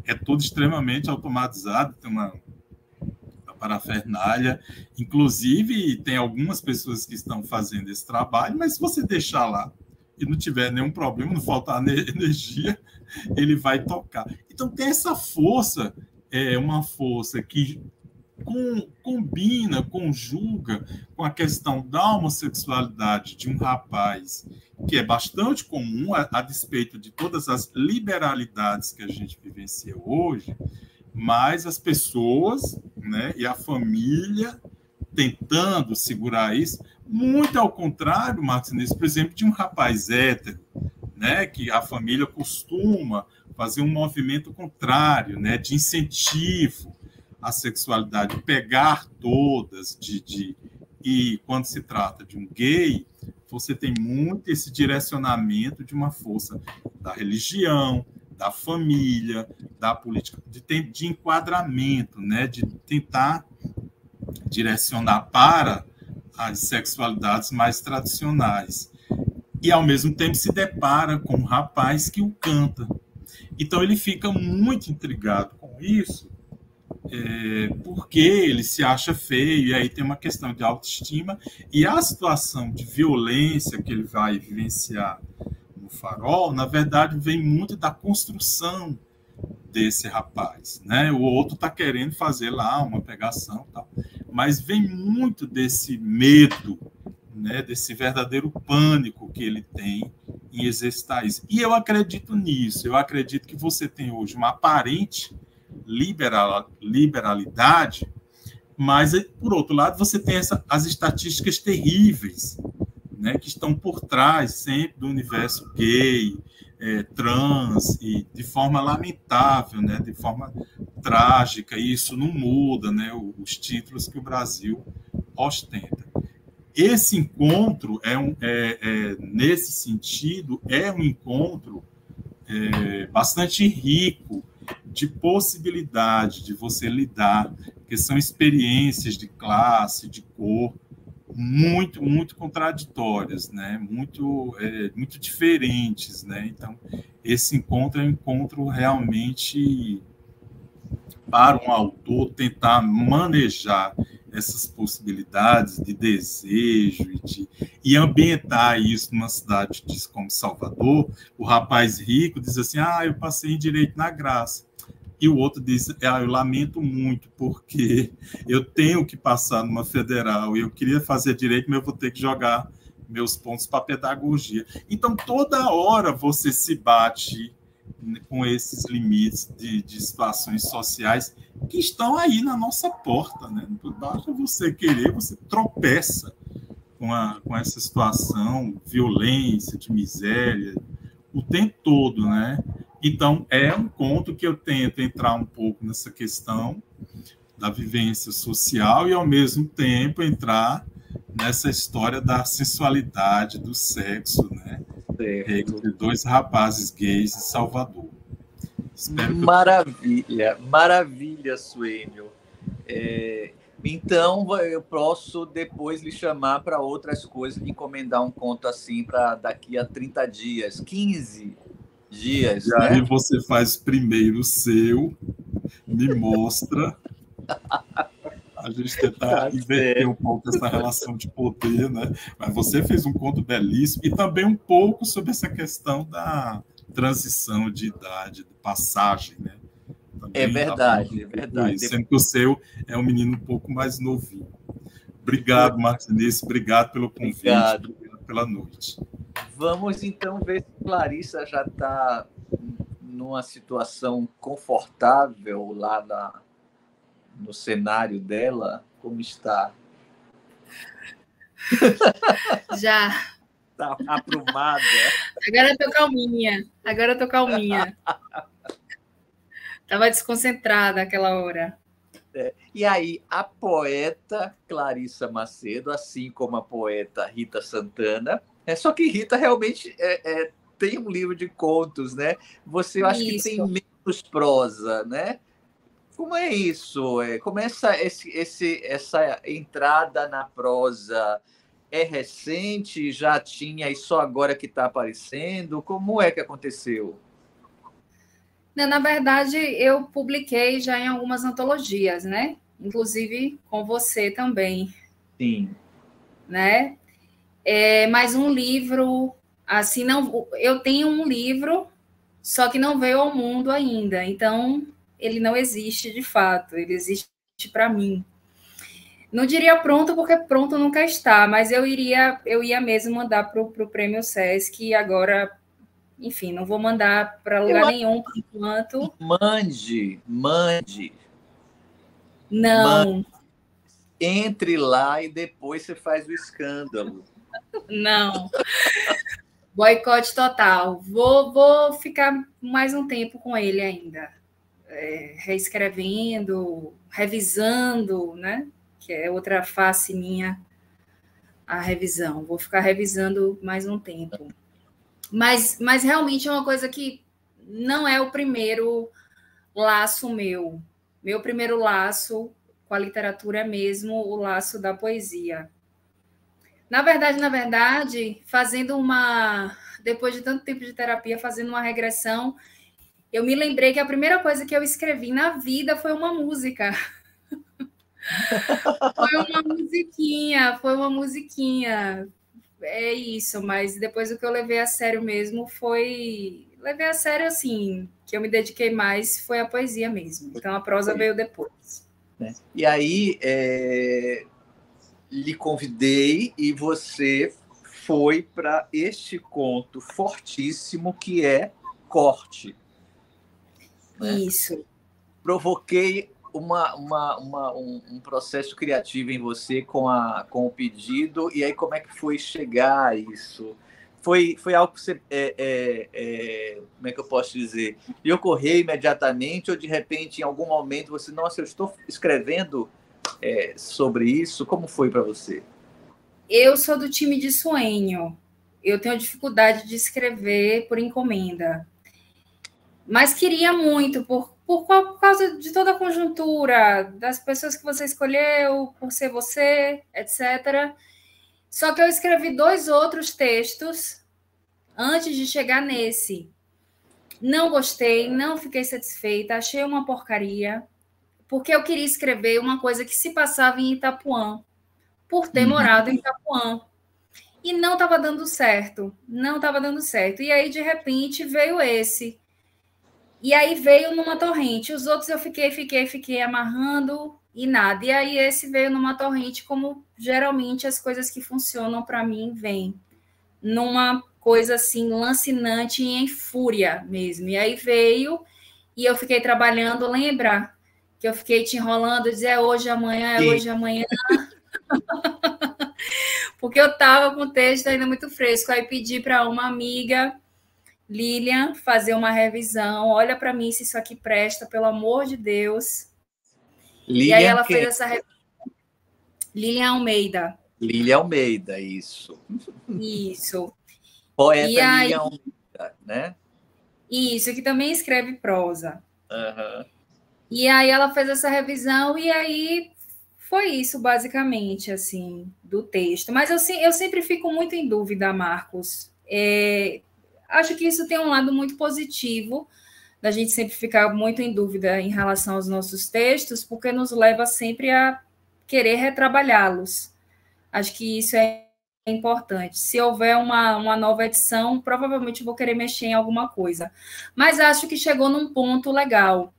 [SPEAKER 2] É tudo extremamente automatizado, tem uma parafernália. Inclusive, tem algumas pessoas que estão fazendo esse trabalho, mas se você deixar lá e não tiver nenhum problema, não faltar energia, ele vai tocar. Então, tem essa força, uma força que combina, conjuga com a questão da homossexualidade de um rapaz, que é bastante comum, a despeito de todas as liberalidades que a gente vivencia hoje, mas as pessoas, né, e a família tentando segurar isso, muito ao contrário, Marcos Inês, por exemplo, de um rapaz hétero, né, que a família costuma fazer um movimento contrário, né, de incentivo à sexualidade, pegar todas, e quando se trata de um gay, você tem muito esse direcionamento de uma força da religião, da família, da política, de enquadramento, né, de tentar direcionar para as sexualidades mais tradicionais. E, ao mesmo tempo, se depara com um rapaz que o canta. Então, ele fica muito intrigado com isso, porque ele se acha feio, e aí tem uma questão de autoestima, e a situação de violência que ele vai vivenciar no Farol, na verdade, vem muito da construção desse rapaz, né? O outro está querendo fazer lá uma pegação, tal, mas vem muito desse medo, né? Desse verdadeiro pânico que ele tem em exercitar isso. E eu acredito nisso, eu acredito que você tem hoje uma aparente liberalidade, mas, por outro lado, você tem as estatísticas terríveis, né, que estão por trás sempre do universo gay, trans, e de forma lamentável, né, de forma trágica, e isso não muda, né, os títulos que o Brasil ostenta. Esse encontro, nesse sentido, é um encontro bastante rico de possibilidade de você lidar, que são experiências de classe, de cor, muito, muito contraditórias, né? Muito diferentes, né? Então, esse encontro é um encontro realmente para um autor tentar manejar essas possibilidades de desejo e ambientar isso numa cidade como Salvador, o rapaz rico diz assim, eu passei em Direito na Graça. E o outro diz, eu lamento muito, porque eu tenho que passar numa federal, e eu queria fazer Direito, mas eu vou ter que jogar meus pontos para pedagogia. Então, toda hora você se bate com esses limites de situações sociais que estão aí na nossa porta, né? Basta você querer, você tropeça com essa situação, violência, de miséria, o tempo todo, né? Então, é um conto que eu tento entrar um pouco nessa questão da vivência social e, ao mesmo tempo, entrar nessa história da sensualidade, do sexo, né? Entre dois rapazes gays em Salvador.
[SPEAKER 1] Maravilha, maravilha, Suênio. Então, eu posso depois lhe chamar para outras coisas, lhe encomendar um conto assim para daqui a 30 dias, 15 dias.
[SPEAKER 2] E aí você faz primeiro o seu, me mostra. A gente tentar inverter um pouco essa relação de poder, né? Mas você fez um conto belíssimo e também um pouco sobre essa questão da transição de idade, de passagem, né? Também
[SPEAKER 1] é verdade.
[SPEAKER 2] Sendo que o seu é um menino um pouco mais novinho. Obrigado, Martinez, obrigado pelo convite, obrigado pela noite.
[SPEAKER 1] Vamos então ver se Clarissa já está numa situação confortável lá no cenário dela, como está?
[SPEAKER 6] Já.
[SPEAKER 1] Está aprumada.
[SPEAKER 6] Agora eu tô calminha. Estava desconcentrada aquela hora.
[SPEAKER 1] E aí, a poeta Clarissa Macedo, assim como a poeta Rita Santana, só que Rita realmente tem um livro de contos, né? Eu acho que tem menos prosa, né? Como é isso? Como essa entrada na prosa é recente, já tinha e só agora que está aparecendo? Como é que aconteceu?
[SPEAKER 6] Não, na verdade, eu publiquei já em algumas antologias, né? Inclusive com você também.
[SPEAKER 1] Sim.
[SPEAKER 6] Né? Mas um livro, assim, não. Eu tenho um livro, só que não veio ao mundo ainda. Então, ele não existe de fato, ele existe para mim. Não diria pronto, porque pronto nunca está, mas eu ia mesmo mandar para o Prêmio Sesc, e agora, enfim, não vou mandar para lugar nenhum por enquanto.
[SPEAKER 1] Mande.
[SPEAKER 6] Não.
[SPEAKER 1] Mande. Entre lá e depois você faz o escândalo.
[SPEAKER 6] Não. Boicote total. Vou ficar mais um tempo com ele ainda. Reescrevendo, revisando, né? Que é outra face minha, a revisão. Vou ficar revisando mais um tempo. Mas realmente é uma coisa que não é o primeiro laço meu. Meu primeiro laço com a literatura é mesmo o laço da poesia. Na verdade, depois de tanto tempo de terapia, fazendo uma regressão, eu me lembrei que a primeira coisa que eu escrevi na vida foi uma música. Foi uma musiquinha. É isso, mas depois o que eu levei a sério mesmo foi... Levei a sério, assim, que eu me dediquei mais foi a poesia mesmo. Então, a prosa veio depois.
[SPEAKER 1] E aí, lhe convidei e você foi para este conto fortíssimo que é Corte. Né?
[SPEAKER 6] Isso.
[SPEAKER 1] Provoquei um processo criativo em você com o pedido, e aí como é que foi chegar a isso? Foi algo que você, como é que eu posso dizer, lhe ocorreu imediatamente ou de repente em algum momento você, nossa, eu estou escrevendo sobre isso? Como foi para você?
[SPEAKER 6] Eu sou do time de Suênio. Eu tenho dificuldade de escrever por encomenda. Mas queria muito, por causa de toda a conjuntura, das pessoas que você escolheu, por ser você, etc. Só que eu escrevi 2 outros textos antes de chegar nesse. Não gostei, não fiquei satisfeita, achei uma porcaria, porque eu queria escrever uma coisa que se passava em Itapuã, por ter morado em Itapuã. E não estava dando certo, não estava dando certo. E aí, de repente, veio esse. E aí veio numa torrente. Os outros eu fiquei amarrando e nada. E aí esse veio numa torrente, como geralmente as coisas que funcionam para mim vêm. Numa coisa assim, lancinante e em fúria mesmo. E aí veio e eu fiquei trabalhando, lembra? Que eu fiquei te enrolando, dizer é hoje, amanhã, é hoje, amanhã. Porque eu estava com o texto ainda muito fresco. Aí pedi para uma amiga, Lilian, fazer uma revisão. Olha para mim se isso aqui presta, pelo amor de Deus.
[SPEAKER 1] Lilian,
[SPEAKER 6] e aí ela fez essa revisão. Lilian Almeida.
[SPEAKER 1] Lilian Almeida, isso.
[SPEAKER 6] Isso.
[SPEAKER 1] Poeta
[SPEAKER 6] e aí,
[SPEAKER 1] Lilian Almeida, né?
[SPEAKER 6] Isso, que também escreve prosa.
[SPEAKER 1] Uhum.
[SPEAKER 6] E aí ela fez essa revisão e aí foi isso, basicamente, assim, do texto. Mas eu sempre fico muito em dúvida, Marcos. Acho que isso tem um lado muito positivo, da gente sempre ficar muito em dúvida em relação aos nossos textos, porque nos leva sempre a querer retrabalhá-los. Acho que isso é importante. Se houver uma nova edição, provavelmente vou querer mexer em alguma coisa. Mas acho que chegou num ponto legal.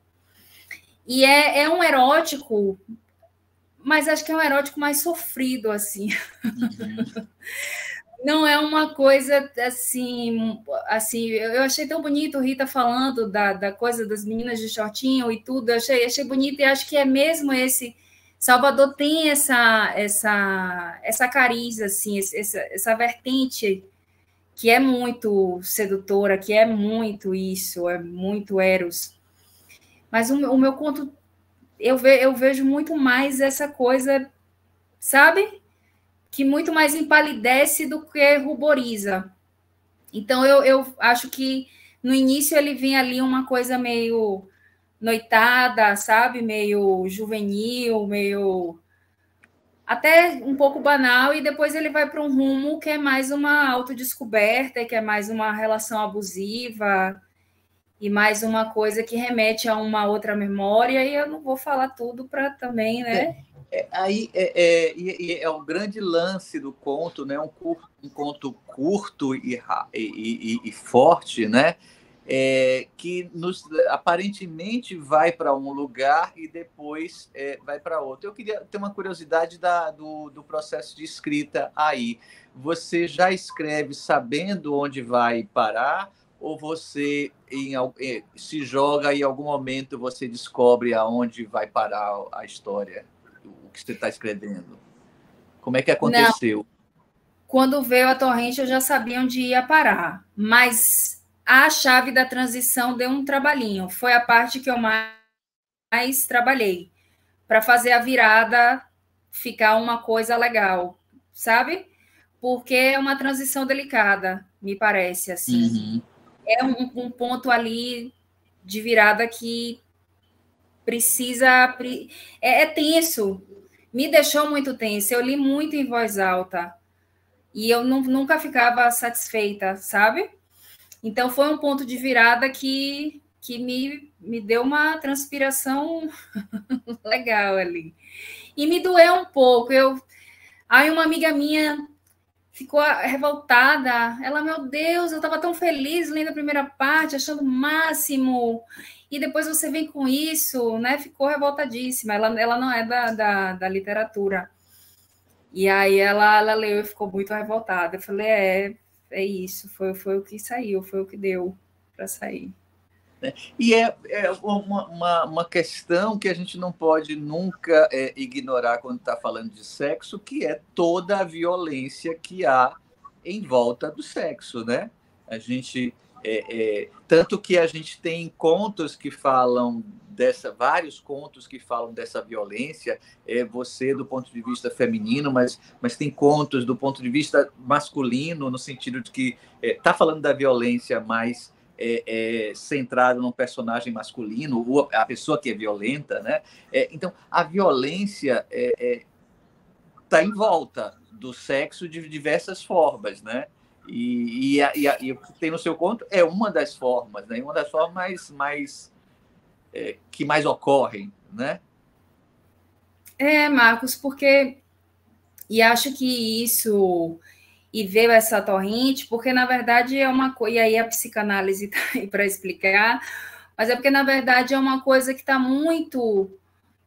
[SPEAKER 6] E é um erótico, mas acho que é um erótico mais sofrido, assim. Uhum. Não é uma coisa assim, eu achei tão bonito Rita falando da coisa das meninas de shortinho e tudo, achei bonito e acho que é mesmo esse. Salvador tem essa cariz, assim, essa vertente que é muito sedutora, que é muito isso, é muito eros. Mas o meu conto, eu vejo muito mais essa coisa, sabe? Que muito mais empalidece do que ruboriza. Então, eu acho que no início ele vinha ali uma coisa meio noitada, sabe? Meio juvenil, meio até um pouco banal, e depois ele vai para um rumo que é mais uma autodescoberta, que é mais uma relação abusiva, e mais uma coisa que remete a uma outra memória, e eu não vou falar tudo para também, né?
[SPEAKER 1] Aí é um grande lance do conto, né? Um conto curto e forte, né? Que aparentemente vai para um lugar e depois vai para outro. Eu queria ter uma curiosidade do processo de escrita aí. Você já escreve sabendo onde vai parar? Ou você se joga e em algum momento você descobre aonde vai parar a história, o que você está escrevendo? Como é que aconteceu?
[SPEAKER 6] Não. Quando veio a torrente, eu já sabia onde ia parar, mas a chave da transição deu um trabalhinho. Foi a parte que eu mais trabalhei, para fazer a virada ficar uma coisa legal, sabe? Porque é uma transição delicada, me parece, assim.
[SPEAKER 1] Uhum.
[SPEAKER 6] É um ponto ali de virada que precisa... É tenso. Me deixou muito tenso. Eu li muito em voz alta. E eu nunca ficava satisfeita, sabe? Então, foi um ponto de virada que me deu uma transpiração legal ali. E me doeu um pouco. Aí uma amiga minha ficou revoltada. Ela, meu Deus, eu estava tão feliz lendo a primeira parte, achando o máximo. E depois você vem com isso, né? Ficou revoltadíssima. Ela não é da literatura. E aí ela leu e ficou muito revoltada. Eu falei, é isso, foi o que saiu, foi o que deu para sair.
[SPEAKER 1] E é uma questão que a gente não pode nunca ignorar quando está falando de sexo, que é toda a violência que há em volta do sexo, né? A gente tanto que a gente tem contos que falam vários contos que falam dessa violência, você do ponto de vista feminino, mas tem contos do ponto de vista masculino, no sentido de que está falando da violência mais centrado num personagem masculino, ou a pessoa que é violenta, né? Então, a violência está em volta do sexo de diversas formas, né? E o que tem no seu conto é uma das formas, né? Uma das formas que mais ocorrem, né?
[SPEAKER 6] Marcos, porque... E acho que isso... E veio essa torrente, porque, na verdade, é uma coisa... E aí a psicanálise está aí para explicar, mas é porque, na verdade, é uma coisa que está muito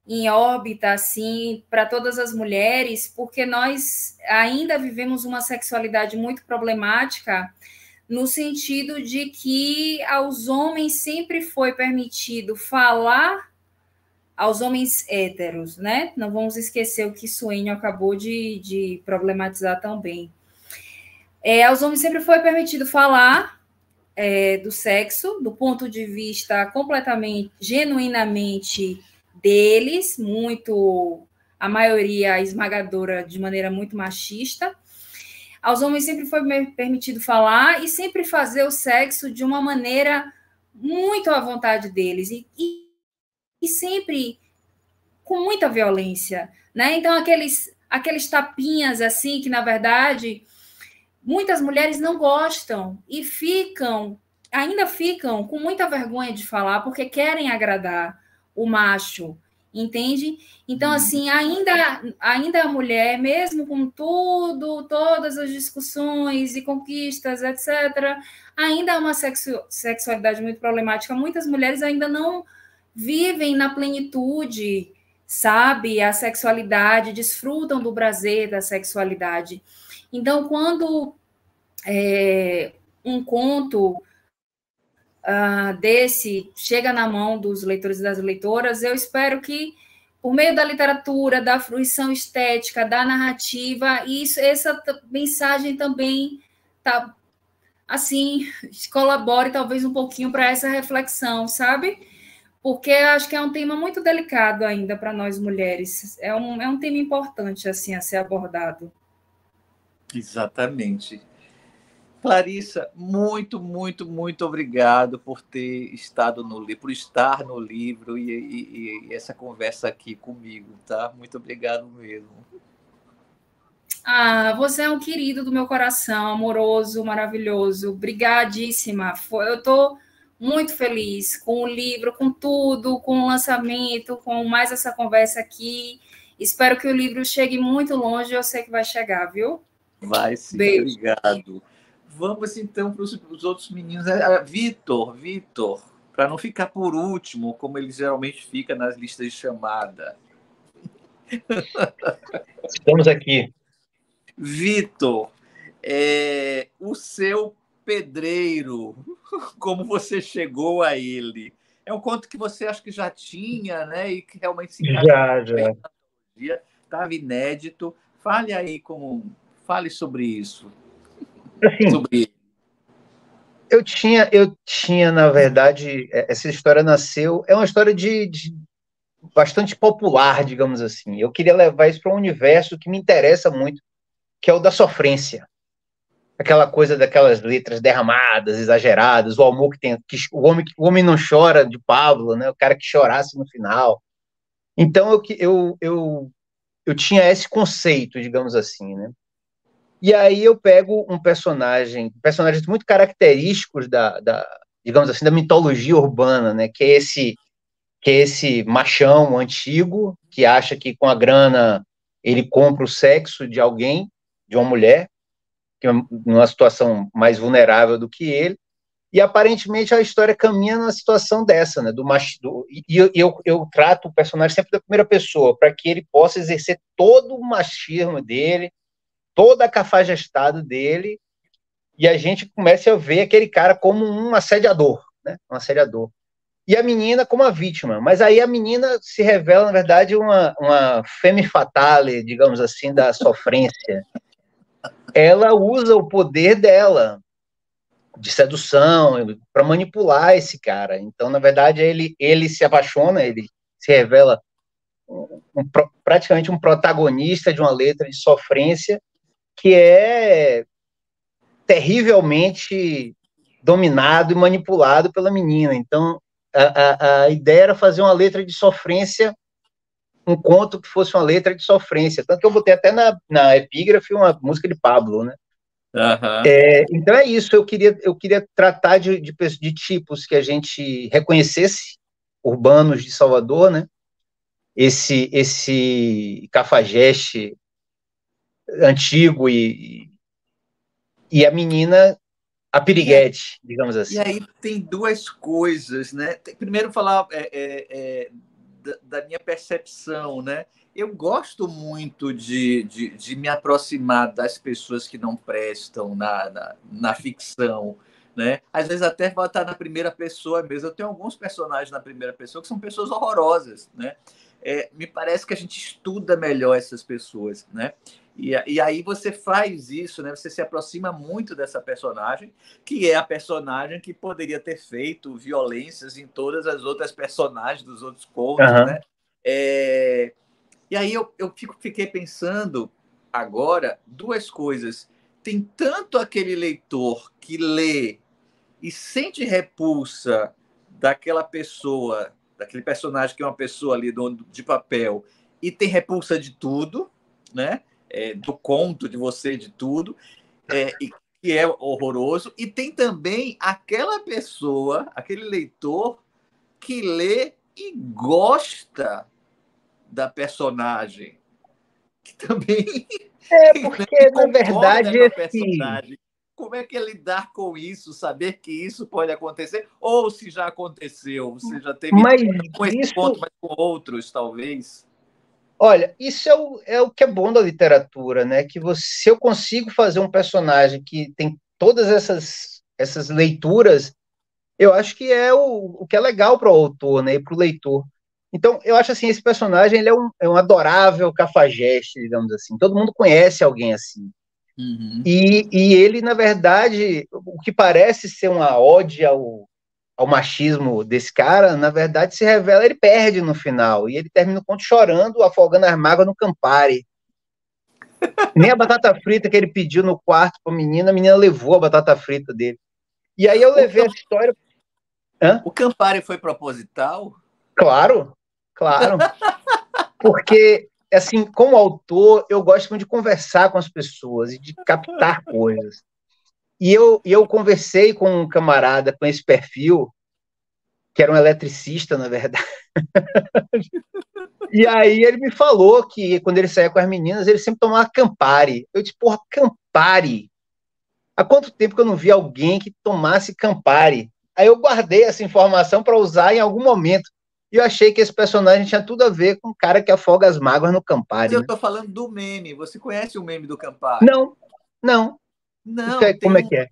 [SPEAKER 6] em órbita, assim, para todas as mulheres, porque nós ainda vivemos uma sexualidade muito problemática, no sentido de que aos homens sempre foi permitido falar, aos homens héteros, né? Não vamos esquecer o que Suênio acabou de problematizar também. Aos homens sempre foi permitido falar do sexo, do ponto de vista completamente, genuinamente deles, a maioria esmagadora de maneira muito machista. Aos homens sempre foi permitido falar e sempre fazer o sexo de uma maneira muito à vontade deles e sempre com muita violência, né? Então, aqueles tapinhas assim que, na verdade, muitas mulheres não gostam e ainda ficam com muita vergonha de falar porque querem agradar o macho, entende? Então, assim, ainda a mulher, mesmo com todas as discussões e conquistas, etc., ainda há uma sexualidade muito problemática. Muitas mulheres ainda não vivem na plenitude, sabe, a sexualidade, desfrutam do prazer da sexualidade. Então, quando um conto desse chega na mão dos leitores e das leitoras, eu espero que, por meio da literatura, da fruição estética, da narrativa, essa mensagem também assim, colabore talvez um pouquinho para essa reflexão, sabe? Porque acho que é um tema muito delicado ainda para nós mulheres. É um tema importante assim a ser abordado.
[SPEAKER 1] Exatamente. Clarissa, muito, muito, muito obrigado por ter estado por estar no livro e essa conversa aqui comigo, tá? Muito obrigado mesmo.
[SPEAKER 6] Você é um querido do meu coração, amoroso, maravilhoso. Obrigadíssima. Eu estou muito feliz com o livro, com tudo, com o lançamento, com mais essa conversa aqui. Espero que o livro chegue muito longe, eu sei que vai chegar, viu?
[SPEAKER 1] Vai sim, beijo. Obrigado. Vamos, então, para os outros meninos. Vitor, para não ficar por último, como ele geralmente fica nas listas de chamada.
[SPEAKER 3] Estamos aqui.
[SPEAKER 1] Vitor, o seu pedreiro, como você chegou a ele? É um conto que você acha que já tinha, né? E que realmente se encaixa bem na dia. Estava inédito. Fale sobre isso.
[SPEAKER 3] Assim, sobre... eu tinha, na verdade, essa história nasceu... É uma história bastante popular, digamos assim. Eu queria levar isso para um universo que me interessa muito, que é o da sofrência. Aquela coisa daquelas letras derramadas, exageradas, o amor que tem... o homem não chora, de Pablo, né? O cara que chorasse no final. Então, eu tinha esse conceito, digamos assim, né? E aí eu pego personagens muito característicos digamos assim, da mitologia urbana, né? Que é esse machão antigo que acha que com a grana ele compra o sexo de alguém, de uma mulher, que é numa situação mais vulnerável do que ele. E aparentemente a história caminha numa situação dessa, né? Eu trato o personagem sempre da primeira pessoa, para que ele possa exercer todo o machismo dele, toda a cafajestado dele, e a gente começa a ver aquele cara como um assediador, né? Um assediador. E a menina como a vítima. Mas aí a menina se revela, na verdade, uma femme fatale, digamos assim, da sofrência. Ela usa o poder dela de sedução para manipular esse cara. Então, na verdade, ele se apaixona, ele se revela praticamente um protagonista de uma letra de sofrência que é terrivelmente dominado e manipulado pela menina. Então, a ideia era fazer uma letra de sofrência, um conto que fosse uma letra de sofrência. Tanto que eu botei até na epígrafe uma música de Pablo, né?
[SPEAKER 1] Uhum.
[SPEAKER 3] Então é isso, eu queria tratar de tipos que a gente reconhecesse, urbanos de Salvador, né? esse cafajeste antigo e a menina, a piriguete, digamos assim.
[SPEAKER 1] E aí tem duas coisas, né? Primeiro falar da minha percepção, né? Eu gosto muito de me aproximar das pessoas que não prestam na ficção, né? Às vezes até botar na primeira pessoa mesmo. Eu tenho alguns personagens na primeira pessoa que são pessoas horrorosas, né? Me parece que a gente estuda melhor essas pessoas, né? E aí você faz isso, né? Você se aproxima muito dessa personagem, que é a personagem que poderia ter feito violências em todas as outras personagens dos outros contos, né? E aí eu fiquei pensando agora duas coisas. Tem tanto aquele leitor que lê e sente repulsa daquela pessoa, daquele personagem que é uma pessoa ali de papel, e tem repulsa de tudo, né? Do conto, de você, de tudo, que é horroroso. E tem também aquela pessoa, aquele leitor, que lê e gosta da personagem, que também
[SPEAKER 3] porque na verdade
[SPEAKER 1] com a personagem. Como é que é lidar com isso, saber que isso pode acontecer, ou se já aconteceu, você já teve com esse ponto, mas com outros, talvez?
[SPEAKER 3] Olha, isso é o que é bom da literatura, né? Que se eu consigo fazer um personagem que tem todas essas leituras, eu acho que é o que é legal para o autor, né? E para o leitor. Então, eu acho assim, esse personagem ele é um adorável cafajeste, digamos assim. Todo mundo conhece alguém assim.
[SPEAKER 1] Uhum.
[SPEAKER 3] E ele, na verdade, o que parece ser uma ode ao machismo desse cara, na verdade, se revela, ele perde no final. E ele termina o conto chorando, afogando as mágoas no Campari. Nem a batata frita que ele pediu no quarto para a menina levou a batata frita dele. E aí eu levei a história...
[SPEAKER 1] O Campari foi proposital?
[SPEAKER 3] Claro. Porque, assim, como autor, eu gosto muito de conversar com as pessoas e de captar coisas. E eu conversei com um camarada com esse perfil, que era um eletricista, na verdade. E aí ele me falou que quando ele saía com as meninas, ele sempre tomava Campari. Eu disse, porra, Campari? Há quanto tempo que eu não vi alguém que tomasse Campari? Aí eu guardei essa informação para usar em algum momento. E eu achei que esse personagem tinha tudo a ver com o cara que afoga as mágoas no Campari.
[SPEAKER 1] Mas eu estou falando do meme. Você conhece o meme do Campari?
[SPEAKER 3] Não. Como é que é?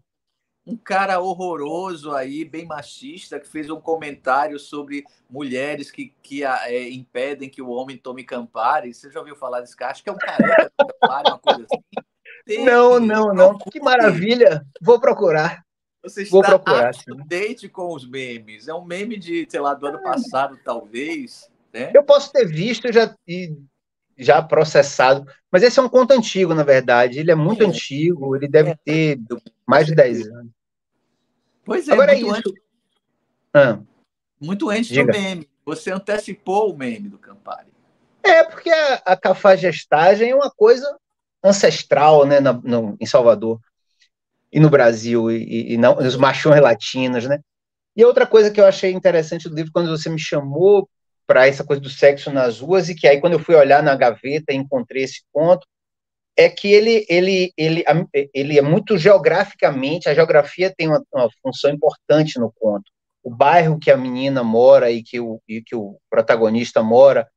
[SPEAKER 1] Um cara horroroso aí, bem machista, que fez um comentário sobre mulheres que impedem que o homem tome Campari. Você já ouviu falar desse cara? Acho que é um careca do Campari, uma coisa assim.
[SPEAKER 3] Não. Que maravilha. Vou procurar.
[SPEAKER 1] Você está up-to-date com os memes. É um meme de, sei lá, do ano passado, talvez. Né?
[SPEAKER 3] Eu posso ter visto já processado, mas esse é um conto antigo, na verdade. Ele é muito antigo, ele deve ter mais de 10 anos.
[SPEAKER 1] Pois é,
[SPEAKER 3] agora
[SPEAKER 1] muito
[SPEAKER 3] é isso.
[SPEAKER 1] Muito antes do meme. Você antecipou o meme do Campari.
[SPEAKER 3] Porque a cafajestagem é uma coisa ancestral, né, em Salvador e no Brasil, e não, nos machões latinos, né? E outra coisa que eu achei interessante do livro, quando você me chamou para essa coisa do sexo nas ruas, e que aí quando eu fui olhar na gaveta e encontrei esse conto, é que ele é muito geograficamente, a geografia tem uma função importante no conto. O bairro que a menina mora e que o protagonista mora,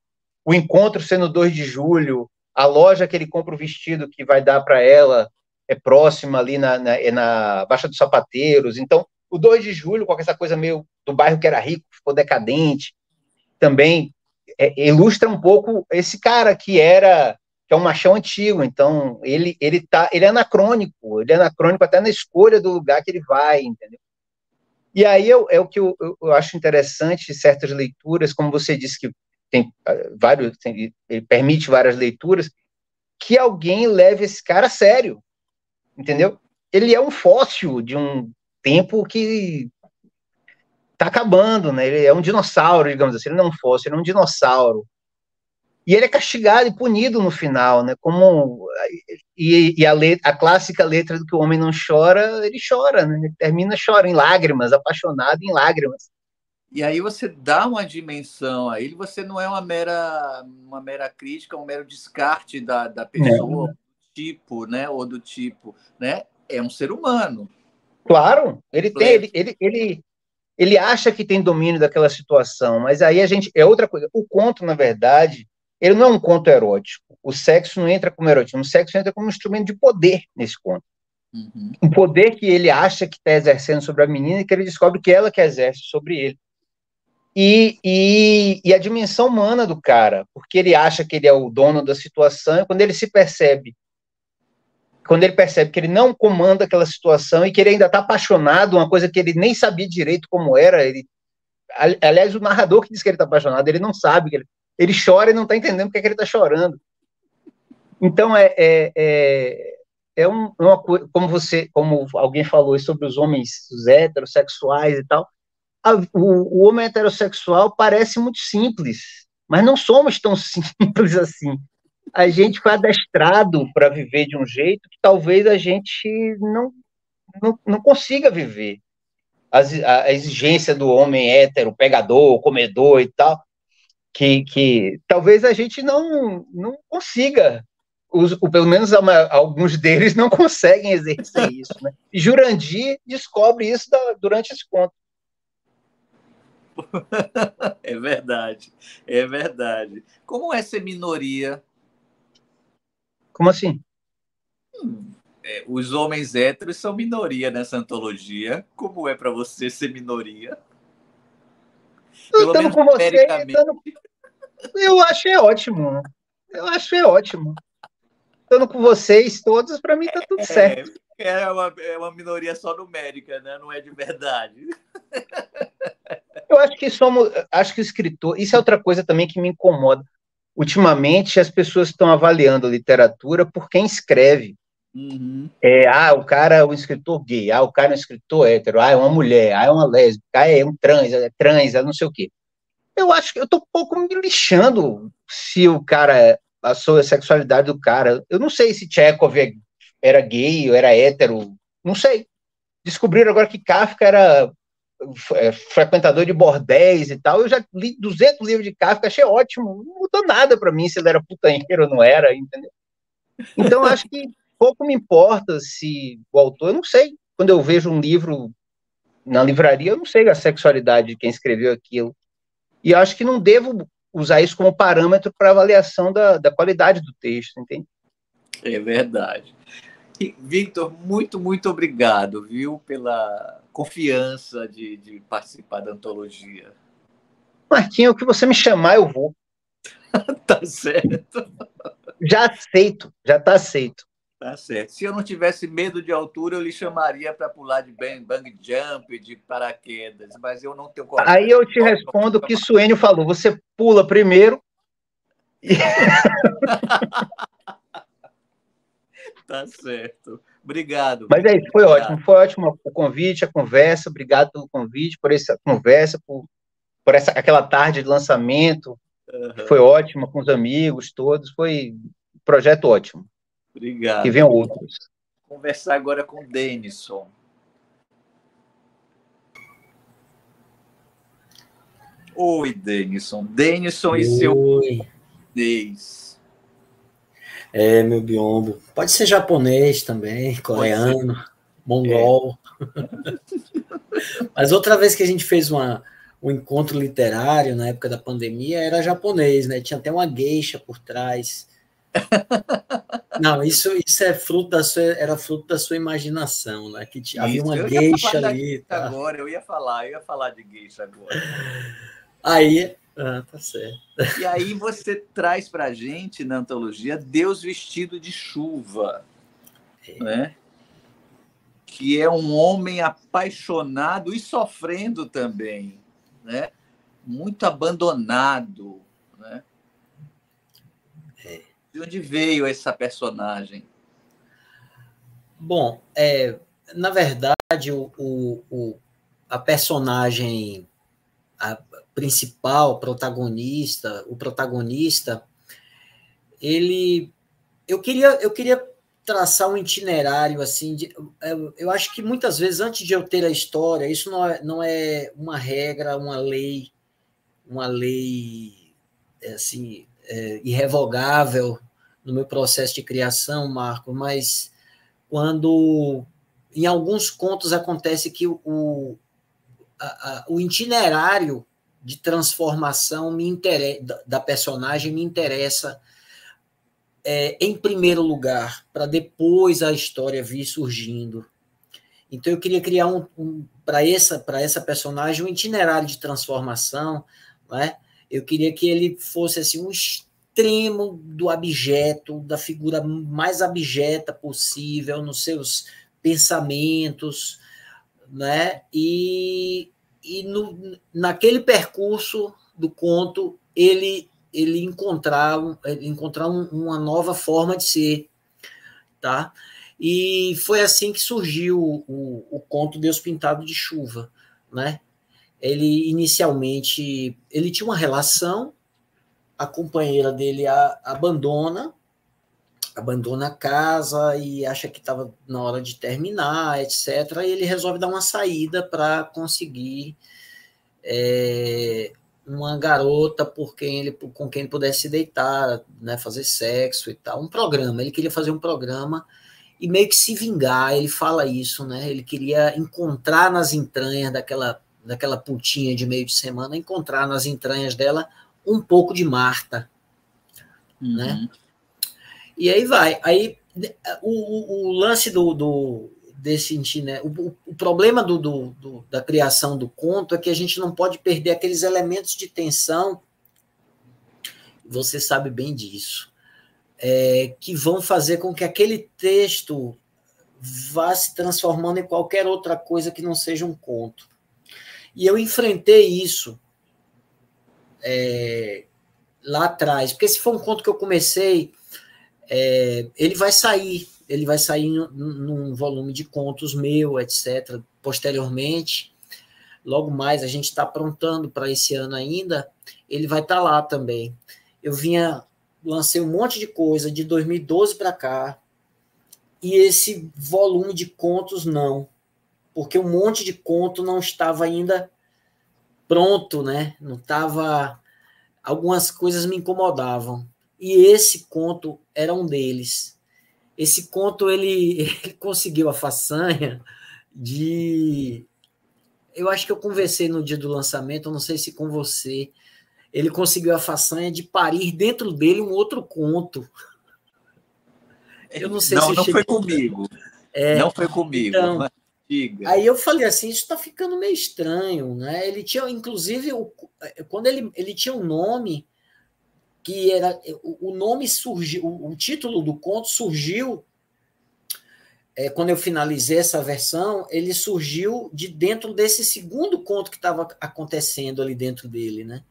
[SPEAKER 3] o encontro sendo 2 de julho, a loja que ele compra o vestido que vai dar para ela é próxima ali na Baixa dos Sapateiros. Então, o 2 de julho, com essa coisa meio do bairro que era rico, ficou decadente, também ilustra um pouco esse cara que é um machão antigo. Então, ele é anacrônico até na escolha do lugar que ele vai, entendeu? E aí é o que eu acho interessante, certas leituras, como você disse que tem ele permite várias leituras, que alguém leve esse cara a sério, entendeu? Ele é um fóssil de um tempo que está acabando, né? Ele é um dinossauro, digamos assim. Ele não é um fóssil, ele é um dinossauro. E ele é castigado e punido no final, né? A clássica letra do que o homem não chora, ele chora, né? Ele termina chorando em lágrimas, apaixonado em lágrimas.
[SPEAKER 1] E aí você dá uma dimensão a ele, você não é uma mera crítica, um mero descarte da pessoa, do tipo, né? Ou do tipo, né? É um ser humano.
[SPEAKER 3] Claro, ele acha que tem domínio daquela situação, mas aí é outra coisa. O conto, na verdade, ele não é um conto erótico. O sexo não entra como erotismo, o sexo entra como um instrumento de poder nesse conto.
[SPEAKER 1] Uhum.
[SPEAKER 3] Um poder que ele acha que está exercendo sobre a menina e que ele descobre que ela que exerce sobre ele. E a dimensão humana do cara, porque ele acha que ele é o dono da situação, e quando ele percebe que ele não comanda aquela situação e que ele ainda está apaixonado, uma coisa que ele nem sabia direito como era, aliás, o narrador que diz que ele está apaixonado, ele não sabe, ele chora e não está entendendo porque é que ele está chorando. Então, como alguém falou sobre os homens, os heterossexuais e tal, o homem heterossexual parece muito simples, mas não somos tão simples assim. A gente foi adestrado para viver de um jeito que talvez a gente não consiga viver. A exigência do homem hétero, pegador, comedor e tal, que talvez a gente não consiga. Pelo menos alguns deles não conseguem exercer isso. Né? E Jurandir descobre isso durante esse conto.
[SPEAKER 1] É verdade, é verdade. Como é ser minoria?
[SPEAKER 3] Como assim?
[SPEAKER 1] Os homens héteros são minoria nessa antologia. Como é para você ser minoria?
[SPEAKER 3] Pelo menos com você, eu achei ótimo. Eu achei ótimo. Estando com vocês todos, para mim tá tudo certo.
[SPEAKER 1] É uma minoria só numérica, né? Não é de verdade.
[SPEAKER 3] Eu acho que o escritor, isso é outra coisa também que me incomoda. Ultimamente, as pessoas estão avaliando a literatura por quem escreve.
[SPEAKER 1] Uhum.
[SPEAKER 3] O cara é um escritor gay, o cara é um escritor hétero, é uma mulher, é uma lésbica, é um trans, é não sei o quê. Eu acho que eu tô um pouco me lixando se o cara, a sua sexualidade do cara. Eu não sei se Chekhov era gay ou era hétero, não sei. Descobriram agora que Kafka era frequentador de bordéis e tal. Eu já li 200 livros de Kafka, achei ótimo. Não mudou nada para mim se ele era putanheiro ou não era, entendeu? Então, acho que pouco me importa se o autor, eu não sei. Quando eu vejo um livro na livraria, eu não sei a sexualidade de quem escreveu aquilo. E eu acho que não devo usar isso como parâmetro para avaliação da qualidade do texto, entende?
[SPEAKER 1] É verdade. Victor, muito, muito obrigado, viu, pela confiança de participar da antologia.
[SPEAKER 3] Martinho, o que você me chamar, eu vou.
[SPEAKER 1] Tá certo.
[SPEAKER 3] Já aceito, já está aceito.
[SPEAKER 1] Tá certo. Se eu não tivesse medo de altura, eu lhe chamaria para pular de bang jump, de paraquedas, mas eu não tenho coragem.
[SPEAKER 3] Aí eu te respondo o que Suênio falou. Você pula primeiro e...
[SPEAKER 1] Tá certo. Obrigado.
[SPEAKER 3] Mas é isso, foi ótimo. Foi ótimo o convite, a conversa. Obrigado pelo convite, por essa conversa, por aquela tarde de lançamento. Uhum. Foi ótima com os amigos todos. Foi um projeto ótimo.
[SPEAKER 1] Obrigado.
[SPEAKER 3] Que venham outros.
[SPEAKER 1] Vou conversar agora com o Denison. Oi, Denison. Denison e seu japonês.
[SPEAKER 5] Meu biombo. Pode ser japonês também, coreano, mongol. Mas outra vez que a gente fez um encontro literário na época da pandemia era japonês, né? Tinha até uma geisha por trás. Não, isso era fruto da sua imaginação, né? Que havia uma geisha ali.
[SPEAKER 1] Tá? Agora, eu ia falar de geisha agora.
[SPEAKER 5] Aí, tá certo.
[SPEAKER 1] E aí você traz pra gente na antologia Deus Vestido de Chuva, né? Que é um homem apaixonado e sofrendo também, né? Muito abandonado, né? De onde veio essa personagem?
[SPEAKER 5] Bom, na verdade, a personagem principal, o protagonista, eu queria traçar um itinerário assim. Eu acho que muitas vezes, antes de eu ter a história, isso não é uma regra, uma lei assim, irrevogável no meu processo de criação, Marco, mas quando em alguns contos acontece que o itinerário de transformação da personagem me interessa em primeiro lugar, para depois a história vir surgindo. Então eu queria criar para essa personagem um itinerário de transformação, né? Eu queria que ele fosse assim um extremo do abjeto, da figura mais abjeta possível nos seus pensamentos, né? E naquele percurso do conto ele encontrar uma nova forma de ser, tá? E foi assim que surgiu o conto Deus Pintado de Chuva, né? Ele inicialmente ele tinha uma relação, a companheira dele abandona a casa e acha que estava na hora de terminar, etc. E ele resolve dar uma saída para conseguir uma garota com quem ele pudesse deitar, né, fazer sexo e tal. Um programa, ele queria fazer um programa e meio que se vingar, ele fala isso, né? Ele queria encontrar nas entranhas daquela putinha de meio de semana, encontrar nas entranhas dela um pouco de Marta, né? E aí vai. Aí o lance desse, né? O problema da criação do conto é que a gente não pode perder aqueles elementos de tensão, você sabe bem disso, que vão fazer com que aquele texto vá se transformando em qualquer outra coisa que não seja um conto. E eu enfrentei isso lá atrás, porque se for um conto que eu comecei, ele vai sair num volume de contos meu, etc. Posteriormente, logo mais, a gente está aprontando para esse ano ainda, ele vai estar lá também. Eu lancei um monte de coisa de 2012 para cá, e esse volume de contos não, porque um monte de conto não estava ainda pronto, né? Não estava... Algumas coisas me incomodavam. E esse conto era um deles. Esse conto, ele conseguiu a façanha de... Eu acho que eu conversei no dia do lançamento, não sei se com você, ele conseguiu a façanha de parir dentro dele um outro conto. Eu não sei se...
[SPEAKER 1] Não foi comigo. Não foi comigo.
[SPEAKER 5] Então, aí eu falei assim, isso está ficando meio estranho, né? Ele tinha, inclusive, quando ele tinha um nome... que era o nome surgiu, o título do conto surgiu quando eu finalizei essa versão, ele surgiu de dentro desse segundo conto que estava acontecendo ali dentro dele, né?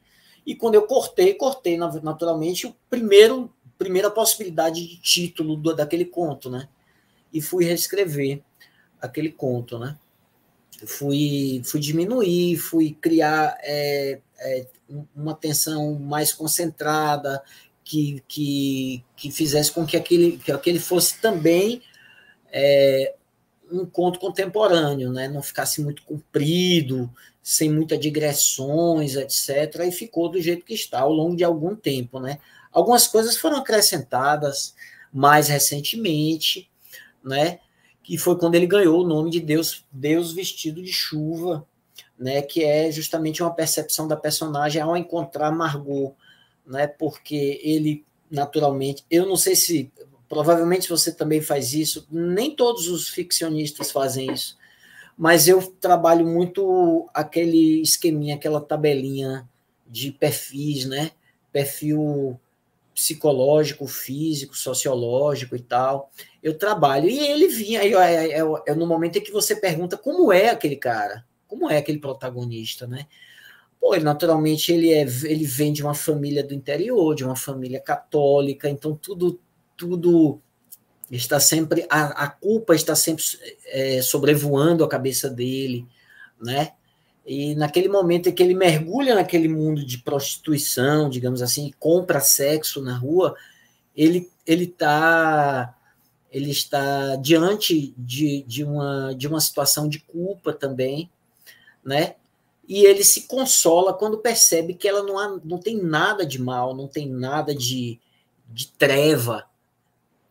[SPEAKER 5] E quando eu cortei naturalmente primeira possibilidade de título daquele conto, né? E fui reescrever aquele conto, né? Fui diminuir, fui criar uma tensão mais concentrada, que fizesse com que aquele fosse também um conto contemporâneo, né? Não ficasse muito comprido, sem muitas digressões, etc. E ficou do jeito que está ao longo de algum tempo, né? Algumas coisas foram acrescentadas mais recentemente, né? Que foi quando ele ganhou o nome de Deus Vestido de Chuva, né, que é justamente uma percepção da personagem ao encontrar Margot, né, porque ele, naturalmente, eu não sei se, provavelmente você também faz isso, nem todos os ficcionistas fazem isso, mas eu trabalho muito aquele esqueminha, aquela tabelinha de perfis, né, perfil psicológico, físico, sociológico e tal. Eu trabalho, e ele vinha, no momento em que você pergunta como é aquele cara, como é aquele protagonista, né? Pô, naturalmente ele vem de uma família do interior, de uma família católica, então tudo está sempre, a culpa está sempre sobrevoando a cabeça dele, né? E naquele momento em que ele mergulha naquele mundo de prostituição, digamos assim, e compra sexo na rua, ele está ele está diante de uma situação de culpa também, né? E ele se consola quando percebe que ela não tem nada de mal, não tem nada de treva,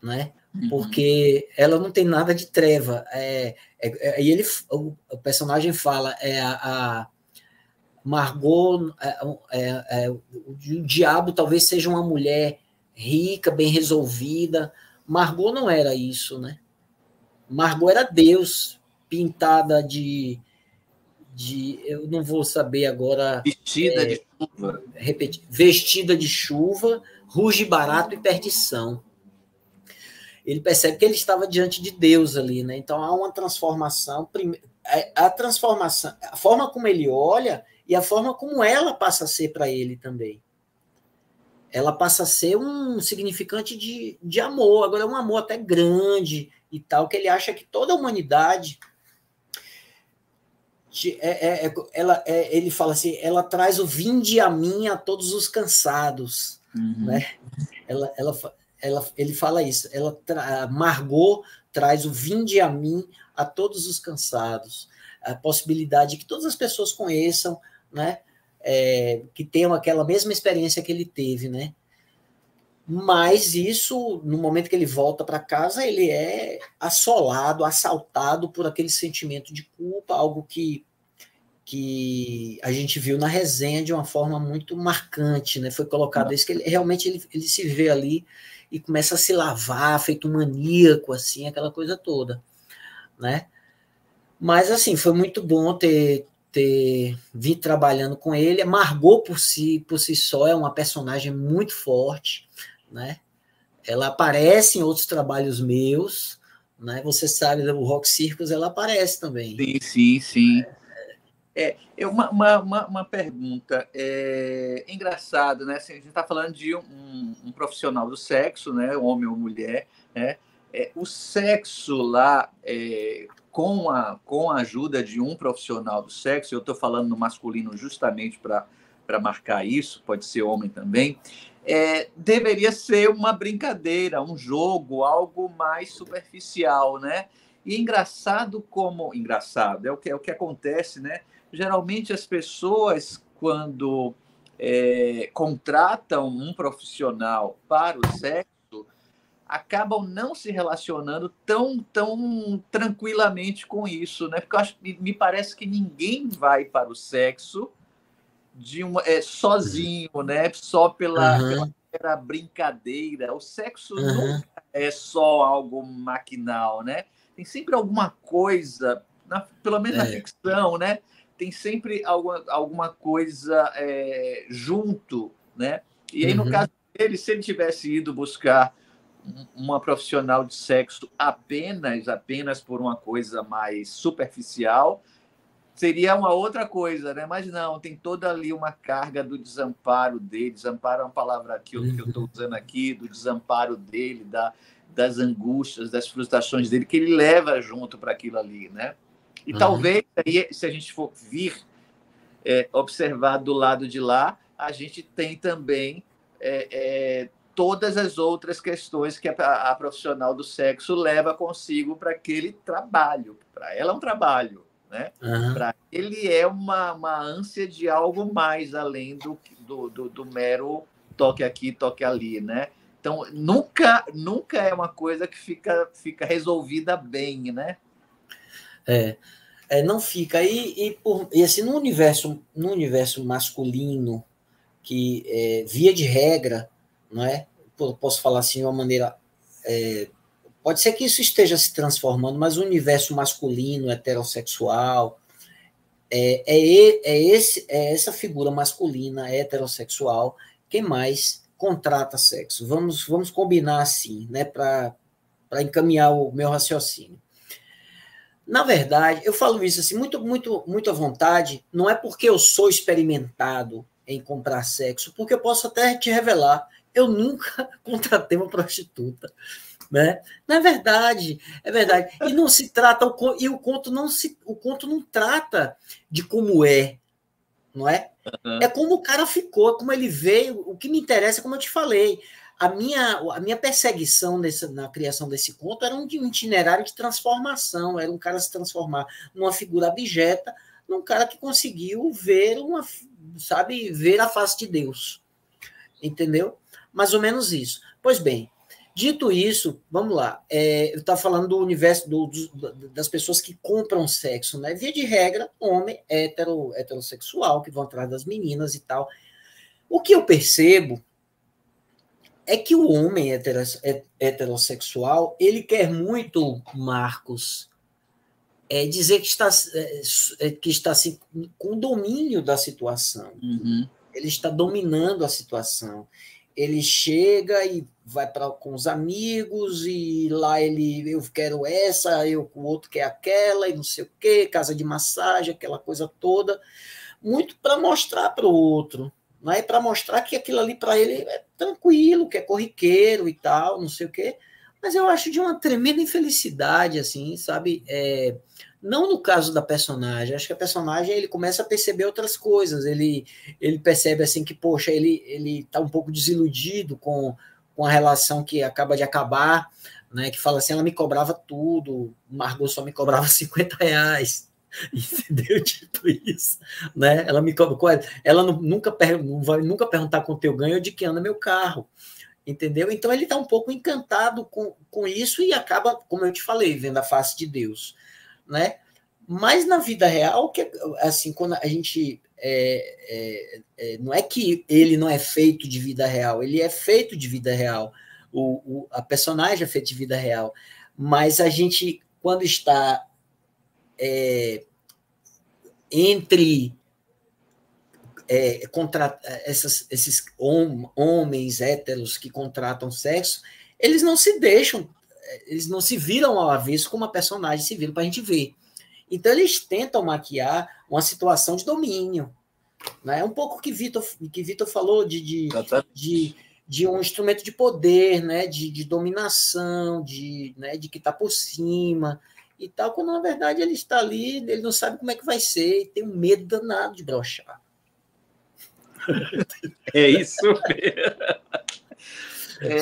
[SPEAKER 5] né? Porque ela não tem nada de treva. E o personagem fala, a Margot, o diabo talvez seja uma mulher rica, bem resolvida. Margot não era isso, né? Margot era Deus, pintada eu não vou saber agora.
[SPEAKER 1] Vestida de chuva.
[SPEAKER 5] Repetir. Vestida de chuva, ruge barato e perdição. Ele percebe que ele estava diante de Deus ali, né? Então há uma transformação. A transformação, a forma como ele olha e a forma como ela passa a ser para ele também. Ela passa a ser um significante de amor. Agora é um amor até grande e tal, que ele acha que toda a humanidade... ele fala assim, ela traz o vinde a mim a todos os cansados, né? Ele fala isso, Margot traz o vinde a mim a todos os cansados, a possibilidade de que todas as pessoas conheçam, né? Que tenham aquela mesma experiência que ele teve, né? Mas isso, no momento que ele volta para casa, ele é assolado, assaltado por aquele sentimento de culpa, algo que a gente viu na resenha de uma forma muito marcante, né? Foi colocado isso, que realmente ele se vê ali e começa a se lavar, feito um maníaco, assim, aquela coisa toda, né? Mas, assim, foi muito bom ter vindo trabalhando com ele. A Margot, por si só, é uma personagem muito forte, né? Ela aparece em outros trabalhos meus, né? Você sabe, do Rock Circus, ela aparece também.
[SPEAKER 1] Sim. Uma pergunta. Engraçado, né? Assim, a gente está falando de um profissional do sexo, né? Homem ou mulher, né? O sexo lá, com a ajuda de um profissional do sexo, eu estou falando no masculino justamente para marcar isso, pode ser homem também, deveria ser uma brincadeira, um jogo, algo mais superficial, né? E engraçado é o que acontece, né? Geralmente as pessoas, quando contratam um profissional para o sexo, acabam não se relacionando tão tranquilamente com isso, né? Porque me parece que ninguém vai para o sexo sozinho, né? Só pela brincadeira. O sexo nunca é só algo maquinal, né? Tem sempre alguma coisa, pelo menos na ficção, né? Tem sempre alguma coisa junto, né? E aí, no caso dele, se ele tivesse ido buscar uma profissional de sexo apenas por uma coisa mais superficial, seria uma outra coisa, né? Mas não, tem toda ali uma carga do desamparo dele. Desamparo é uma palavra que eu estou usando aqui, do desamparo dele, das angústias, das frustrações dele, que ele leva junto para aquilo ali, né? E talvez, aí, se a gente for observar do lado de lá, a gente tem também todas as outras questões que a profissional do sexo leva consigo para aquele trabalho. Para ela é um trabalho, né? Para ele é uma ânsia de algo mais além do mero toque aqui, toque ali, né? Então, nunca é uma coisa que fica resolvida bem, né?
[SPEAKER 5] Não fica. E assim, no universo masculino, que via de regra, não é? Posso falar assim de uma maneira... pode ser que isso esteja se transformando, mas o universo masculino, heterossexual, essa figura masculina, heterossexual, quem mais contrata sexo. Vamos combinar assim, né, para encaminhar o meu raciocínio. Na verdade, eu falo isso assim, muito à vontade, não é porque eu sou experimentado em comprar sexo, porque eu posso até te revelar, eu nunca contratei uma prostituta, né? Não é verdade, é verdade. E não se trata, o conto não trata de como não é? É como o cara ficou, como ele veio. O que me interessa, como eu te falei, A minha perseguição na criação desse conto era um itinerário de transformação, era um cara se transformar numa figura abjeta, num cara que conseguiu ver ver a face de Deus. Entendeu? Mais ou menos isso. Pois bem, dito isso, vamos lá. Eu estava falando do universo das pessoas que compram sexo, né? Via de regra, homem heterossexual, que vão atrás das meninas e tal. O que eu percebo é que o homem heterossexual, ele quer muito, Marcos, dizer que está assim, com domínio da situação.
[SPEAKER 1] Uhum.
[SPEAKER 5] Ele está dominando a situação. Ele chega e vai com os amigos, e lá eu quero essa, o outro quer aquela, e não sei o quê, casa de massagem, aquela coisa toda, muito para mostrar para o outro, né? Para mostrar que aquilo ali para ele é tranquilo, que é corriqueiro e tal, não sei o quê. Mas eu acho de uma tremenda infelicidade, assim, sabe? Não no caso da personagem, acho que a personagem ele começa a perceber outras coisas, ele percebe assim que, poxa, ele está um pouco desiludido com a relação que acaba de acabar, né, que fala assim, ela me cobrava tudo, Margot só me cobrava R$50, entendeu? Tipo isso, né? Ela me cobra, ela nunca vai perguntar quanto eu ganho ou de que anda meu carro, entendeu? Então ele está um pouco encantado com isso e acaba, como eu te falei, vendo a face de Deus, né? Mas na vida real, assim, quando a gente não é que ele não é feito de vida real, ele é feito de vida real, a personagem é feita de vida real, mas a gente, quando está entre esses homens héteros que contratam sexo, eles não se deixam, eles não se viram ao avesso como a personagem se vira para a gente ver. Então, eles tentam maquiar uma situação de domínio. Né? É um pouco que Vitor falou de um instrumento de poder, né? de dominação, né? de que está por cima e tal, quando, na verdade, ele está ali, ele não sabe como é que vai ser, e tem um medo danado de broxar.
[SPEAKER 1] É isso mesmo.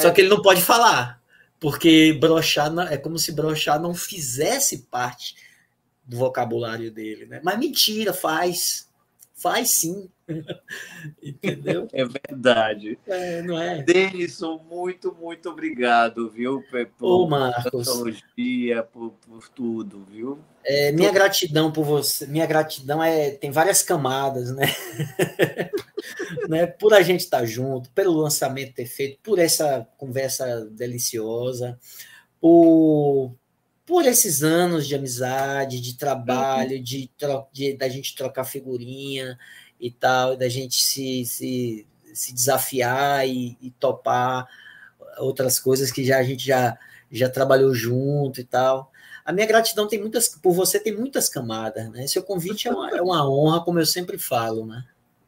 [SPEAKER 5] Só que ele não pode falar, porque broxar é como se broxar não fizesse parte do vocabulário dele, né? Mas mentira, faz sim. Entendeu?
[SPEAKER 1] É verdade.
[SPEAKER 5] Não é?
[SPEAKER 1] Denilson, muito, muito obrigado, viu? Por antologia, por tudo, viu?
[SPEAKER 5] Minha gratidão por você. Minha gratidão tem várias camadas, né? Né? Por a gente estar junto, pelo lançamento ter feito, por essa conversa deliciosa, por esses anos de amizade, de trabalho, da gente trocar figurinha e tal, da gente se desafiar e topar outras coisas que a gente já trabalhou junto e tal. A minha gratidão por você tem muitas camadas, né? Seu convite é uma honra, como eu sempre falo, né?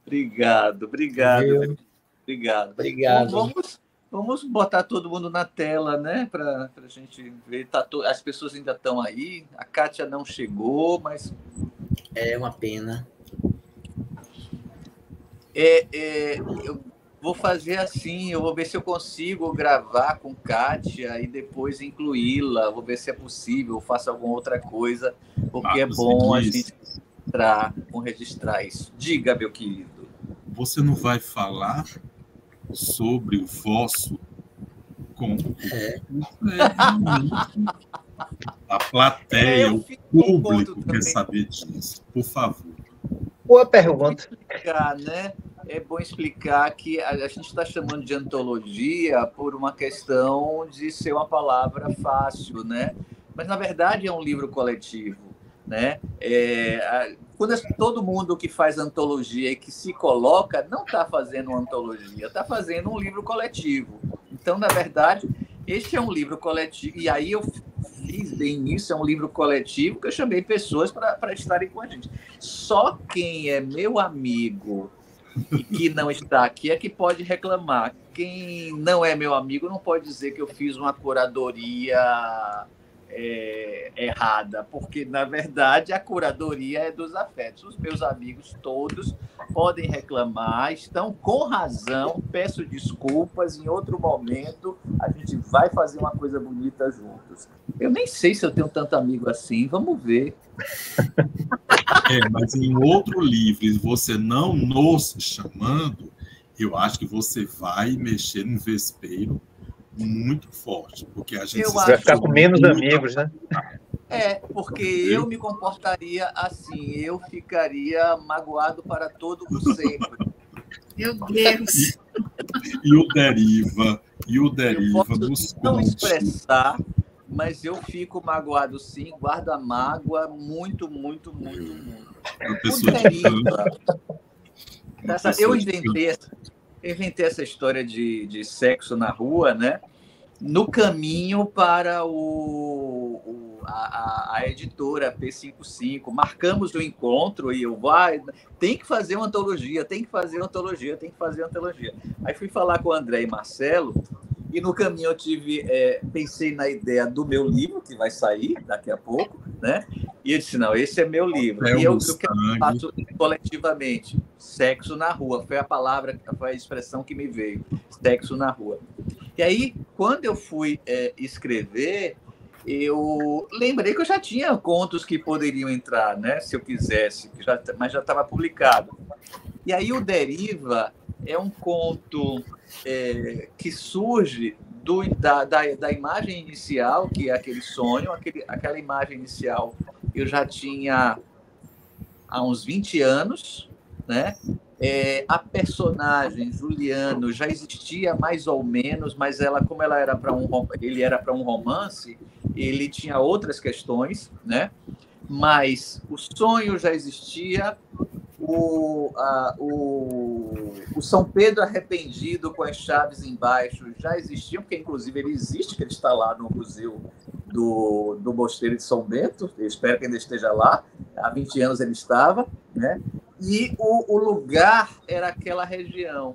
[SPEAKER 1] Obrigado.
[SPEAKER 5] Obrigado.
[SPEAKER 1] Vamos botar todo mundo na tela, né? Para a gente ver. As pessoas ainda estão aí. A Kátia não chegou, mas.
[SPEAKER 5] É uma pena.
[SPEAKER 1] Eu vou fazer assim, eu vou ver se eu consigo gravar com Kátia e depois incluí-la. Vou ver se é possível, faço alguma outra coisa, porque é bom a gente registrar isso. Diga, meu querido.
[SPEAKER 2] Você não vai falar sobre o vosso conto? A plateia, o público quer saber disso. Por favor.
[SPEAKER 3] Boa pergunta.
[SPEAKER 1] Né? É bom explicar que a gente está chamando de antologia por uma questão de ser uma palavra fácil, né? Mas, na verdade, é um livro coletivo, né? Todo mundo que faz antologia e que se coloca não está fazendo uma antologia, está fazendo um livro coletivo. Então, na verdade, este é um livro coletivo. E aí eu fiz bem isso, é um livro coletivo que eu chamei pessoas para estarem com a gente. Só quem é meu amigo e que não está aqui é que pode reclamar. Quem não é meu amigo não pode dizer que eu fiz uma curadoria errada, porque, na verdade, a curadoria é dos afetos. Os meus amigos todos podem reclamar, estão com razão, peço desculpas, em outro momento a gente vai fazer uma coisa bonita juntos. Eu nem sei se eu tenho tanto amigo assim, vamos ver.
[SPEAKER 2] Mas em outro livro, você não nos chamando, eu acho que você vai mexer no vespeiro muito forte, porque a gente
[SPEAKER 3] vai ficar com menos amigos, né?
[SPEAKER 1] Porque eu me comportaria assim, eu ficaria magoado para todo o sempre.
[SPEAKER 6] Meu Deus!
[SPEAKER 2] E o Deriva
[SPEAKER 1] Eu posso
[SPEAKER 2] nos
[SPEAKER 1] não
[SPEAKER 2] conte.
[SPEAKER 1] expressar, mas eu fico magoado sim, guardo a mágoa muito.
[SPEAKER 2] Uma
[SPEAKER 1] O
[SPEAKER 2] pessoa
[SPEAKER 1] Deriva, eu inventei essa história de sexo na rua, né? No caminho para a editora P55, marcamos o encontro e tem que fazer uma antologia. Aí fui falar com o André e Marcelo, e no caminho eu pensei na ideia do meu livro, que vai sair daqui a pouco, né? E eu disse, não, esse é meu livro. E eu faço coletivamente, sexo na rua, foi a expressão que me veio, sexo na rua. E aí, quando eu fui escrever, eu lembrei que eu já tinha contos que poderiam entrar, né, se eu quisesse, mas já estava publicado. E aí o Deriva é um conto que surge da imagem inicial, que é aquele sonho, aquela imagem inicial eu já tinha há uns 20 anos, né? A personagem Juliano já existia mais ou menos, mas como ele era para um romance, ele tinha outras questões, né? Mas o sonho já existia, o São Pedro arrependido com as chaves embaixo já existia, porque inclusive ele existe, que ele está lá no museu do Mosteiro de São Bento, eu espero que ainda esteja lá, há 20 anos ele estava, né? E o lugar era aquela região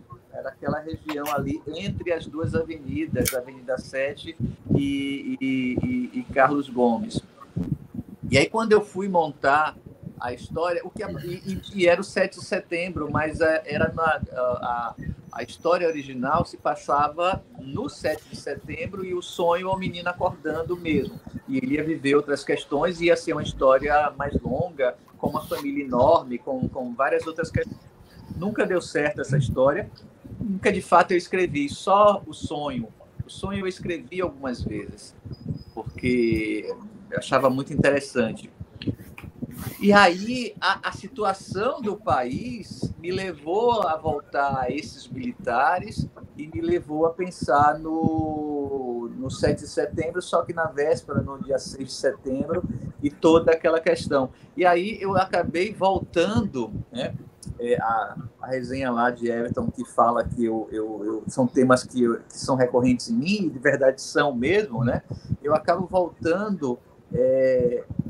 [SPEAKER 1] ali entre as duas avenidas, a Avenida 7 e Carlos Gomes. E aí, quando eu fui montar a história, e era o 7 de setembro, mas a história original se passava no 7 de setembro e o sonho é o menino acordando mesmo. E ele ia viver outras questões, ia ser uma história mais longa, com uma família enorme, com várias outras questões. Nunca deu certo essa história, nunca de fato eu escrevi, só o sonho. O sonho eu escrevi algumas vezes, porque eu achava muito interessante. E aí a situação do país me levou a voltar a esses militares e me levou a pensar no 7 de setembro, só que na véspera, no dia 6 de setembro, e toda aquela questão. E aí eu acabei voltando, né? A resenha lá de Everton, que fala que são temas que são recorrentes em mim, e de verdade são mesmo, né? Eu acabo voltando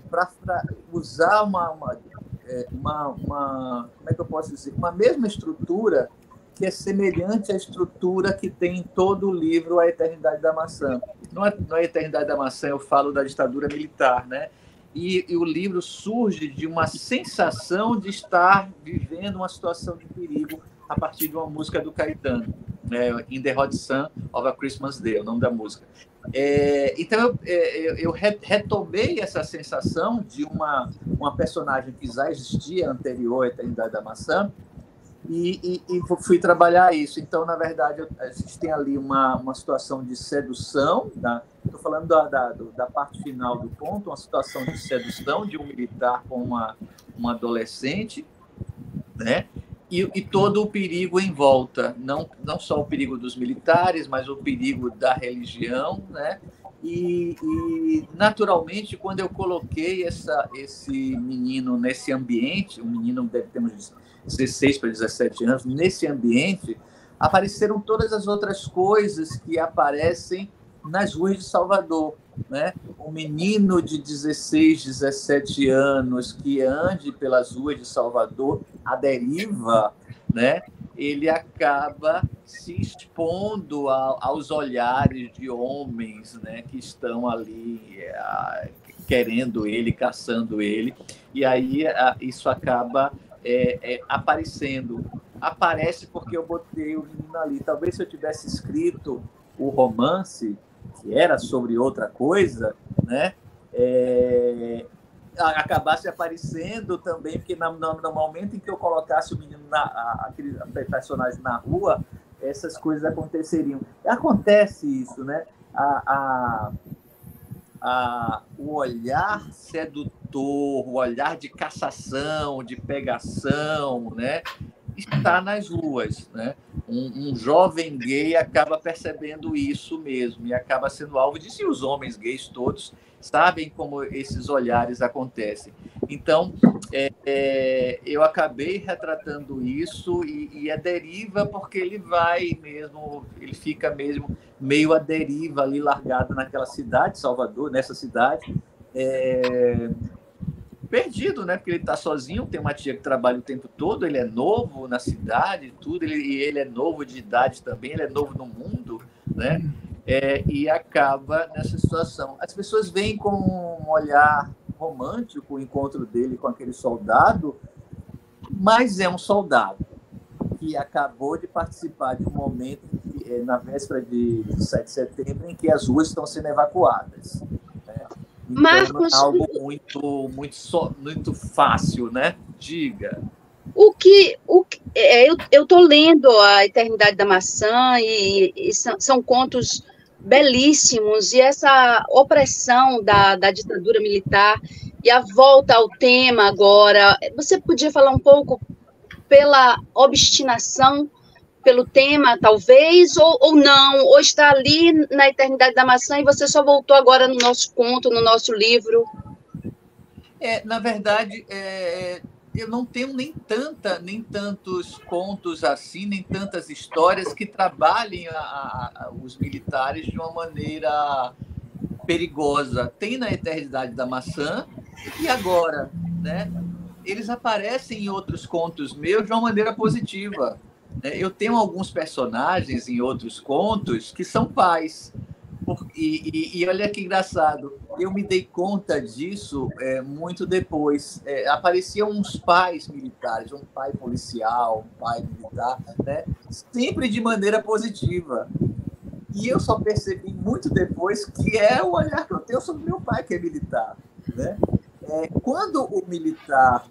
[SPEAKER 1] para usar como é que eu posso dizer? Uma mesma estrutura que é semelhante à estrutura que tem em todo o livro A Eternidade da Maçã. No A Eternidade da Maçã eu falo da ditadura militar, né? E o livro surge de uma sensação de estar vivendo uma situação de perigo a partir de uma música do Caetano, In the Hot Sun of a Christmas Day, é o nome da música. Então eu retomei essa sensação de uma personagem que já existia anterior à Eternidade da Maçã e fui trabalhar isso. Então, na verdade, a gente tem ali uma situação de sedução, estou falando da parte final do conto, uma situação de sedução de um militar com uma adolescente, né? E todo o perigo em volta, não só o perigo dos militares, mas o perigo da religião, né? E naturalmente, quando eu coloquei esse menino nesse ambiente, um menino deve ter uns 16 para 17 anos, nesse ambiente, apareceram todas as outras coisas que aparecem nas ruas de Salvador, né? Um menino de 16, 17 anos que ande pelas ruas de Salvador à deriva, né? ele acaba se expondo aos olhares de homens, né, que estão ali querendo ele, caçando ele, e aí isso acaba aparecendo. Aparece porque eu botei o menino ali. Talvez se eu tivesse escrito o romance, que era sobre outra coisa, né, acabasse aparecendo também, porque no momento em que eu colocasse o menino, aquele personagem na rua, essas coisas aconteceriam. Acontece isso, né? O olhar sedutor, o olhar de cassação, de pegação, né, está nas ruas, né? Um jovem gay acaba percebendo isso mesmo e acaba sendo alvo disso, e os homens gays todos sabem como esses olhares acontecem. Então, eu acabei retratando isso e a deriva, porque ele fica mesmo meio à deriva ali, largado naquela cidade, Salvador, nessa cidade, perdido, né? Porque ele está sozinho, tem uma tia que trabalha o tempo todo, ele é novo na cidade, tudo, e ele é novo de idade também, ele é novo no mundo, né? E acaba nessa situação. As pessoas veem com um olhar romântico o encontro dele com aquele soldado, mas é um soldado que acabou de participar de um momento, na véspera de 7 de setembro, em que as ruas estão sendo evacuadas. Né? Então,
[SPEAKER 4] Marcos,
[SPEAKER 1] é algo muito fácil, né? Diga.
[SPEAKER 4] Eu estou lendo A Eternidade da Maçã e são contos belíssimos, e essa opressão da ditadura militar e a volta ao tema agora. Você podia falar um pouco pela obstinação, pelo tema, talvez, ou não, ou está ali na Eternidade da Maçã e você só voltou agora no nosso conto, no nosso livro?
[SPEAKER 1] Na verdade, eu não tenho nem tantos contos assim, nem tantas histórias que trabalhem os militares de uma maneira perigosa. Tem na Eternidade da Maçã, e agora, né, eles aparecem em outros contos meus de uma maneira positiva. Eu tenho alguns personagens em outros contos que são pais. E olha que engraçado, eu me dei conta disso muito depois. Apareciam uns pais militares, um pai policial, um pai militar, né? Sempre de maneira positiva. E eu só percebi muito depois que é o olhar que eu tenho sobre meu pai, que é militar, né? Quando o militar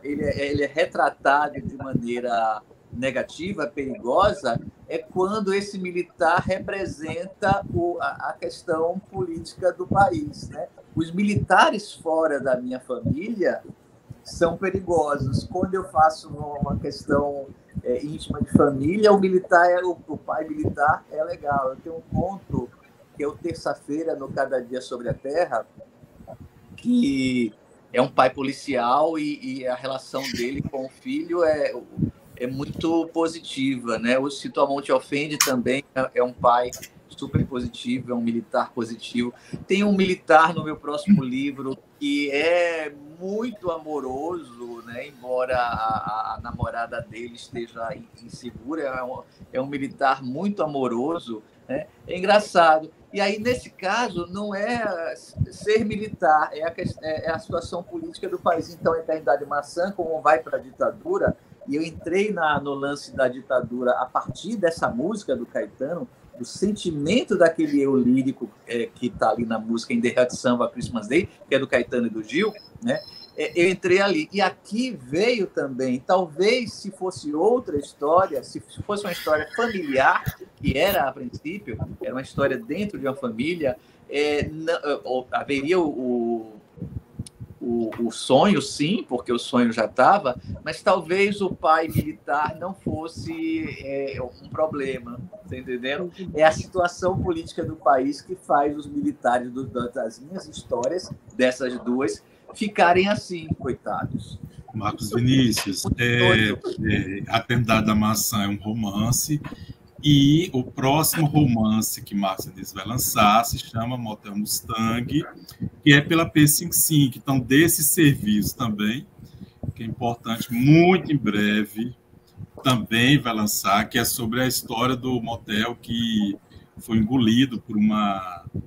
[SPEAKER 1] ele é retratado de maneira negativa, perigosa, é quando esse militar representa a questão política do país, né? Os militares fora da minha família são perigosos. Quando eu faço uma questão íntima de família, o pai militar é legal. Eu tenho um conto que é o Terça-feira no Cada Dia sobre a Terra, que é um pai policial e a relação dele com o filho é muito positiva, né? O Se Tua Mão Te Ofende também é um pai super positivo, é um militar positivo. Tem um militar no meu próximo livro que é muito amoroso, né? Embora a namorada dele esteja insegura, é um militar muito amoroso, né? É engraçado. E aí, nesse caso, não é ser militar, é a situação política do país. Então, a Eternidade Maçã, como vai para a ditadura, e eu entrei no lance da ditadura a partir dessa música do Caetano, do sentimento daquele eu lírico que está ali na música In The Hut Samba Christmas Day, que é do Caetano e do Gil, né? Eu entrei ali. E aqui veio também, talvez se fosse outra história, se fosse uma história familiar, que era a princípio, era uma história dentro de uma família, haveria o sonho, sim, porque o sonho já estava, mas talvez o pai militar não fosse um problema, tá entendendo? É a situação política do país que faz os militares das minhas histórias, dessas duas, ficarem assim, coitados.
[SPEAKER 2] Marcos Vinícius, A Eternidade da Maçã é um romance, e o próximo romance que Marcos Vinícius vai lançar se chama Motel Mustang, que é pela P55. Então, desse serviço também, que é importante, muito em breve, também vai lançar, que é sobre a história do motel que foi engolido por uma... O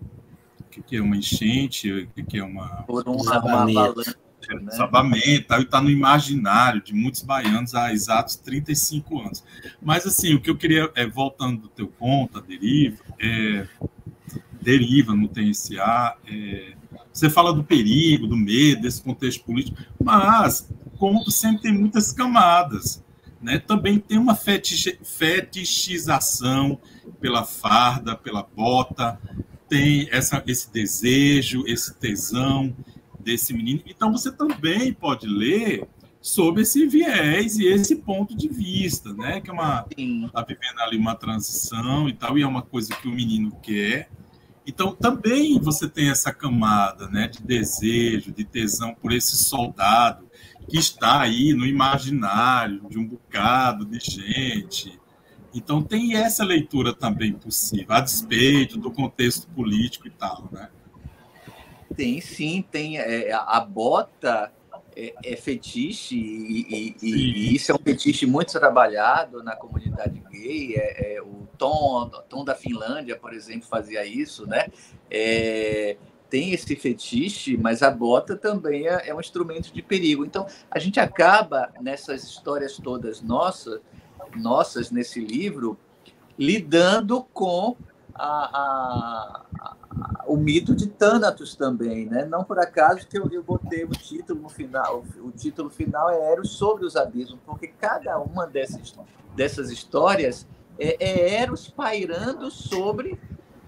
[SPEAKER 2] que é uma enchente? O que é uma...
[SPEAKER 1] Por uma avalanche.
[SPEAKER 2] Desabamento, e está no imaginário de muitos baianos há exatos 35 anos. Mas, assim, o que eu queria, voltando do teu ponto, a deriva no TNCA, você fala do perigo, do medo, desse contexto político, mas o conto sempre tem muitas camadas, né? Também tem uma fetichização pela farda, pela bota, tem esse desejo, esse tesão desse menino. Então, você também pode ler sobre esse viés e esse ponto de vista, né? Que está vivendo ali uma transição e tal, e é uma coisa que o menino quer. Então, também você tem essa camada, né, de desejo, de tesão por esse soldado que está aí no imaginário de um bocado de gente. Então, tem essa leitura também possível, a despeito do contexto político e tal, né?
[SPEAKER 1] Tem, sim, tem. A bota é fetiche, e isso é um fetiche muito trabalhado na comunidade gay. O Tom da Finlândia, por exemplo, fazia isso, né? Tem esse fetiche, mas a bota também é um instrumento de perigo. Então, a gente acaba, nessas histórias todas nossas nesse livro, lidando com o mito de Thanatos também, né? Não por acaso que eu botei o título no final. O título final é Eros sobre os abismos, porque cada uma dessas histórias é Eros pairando sobre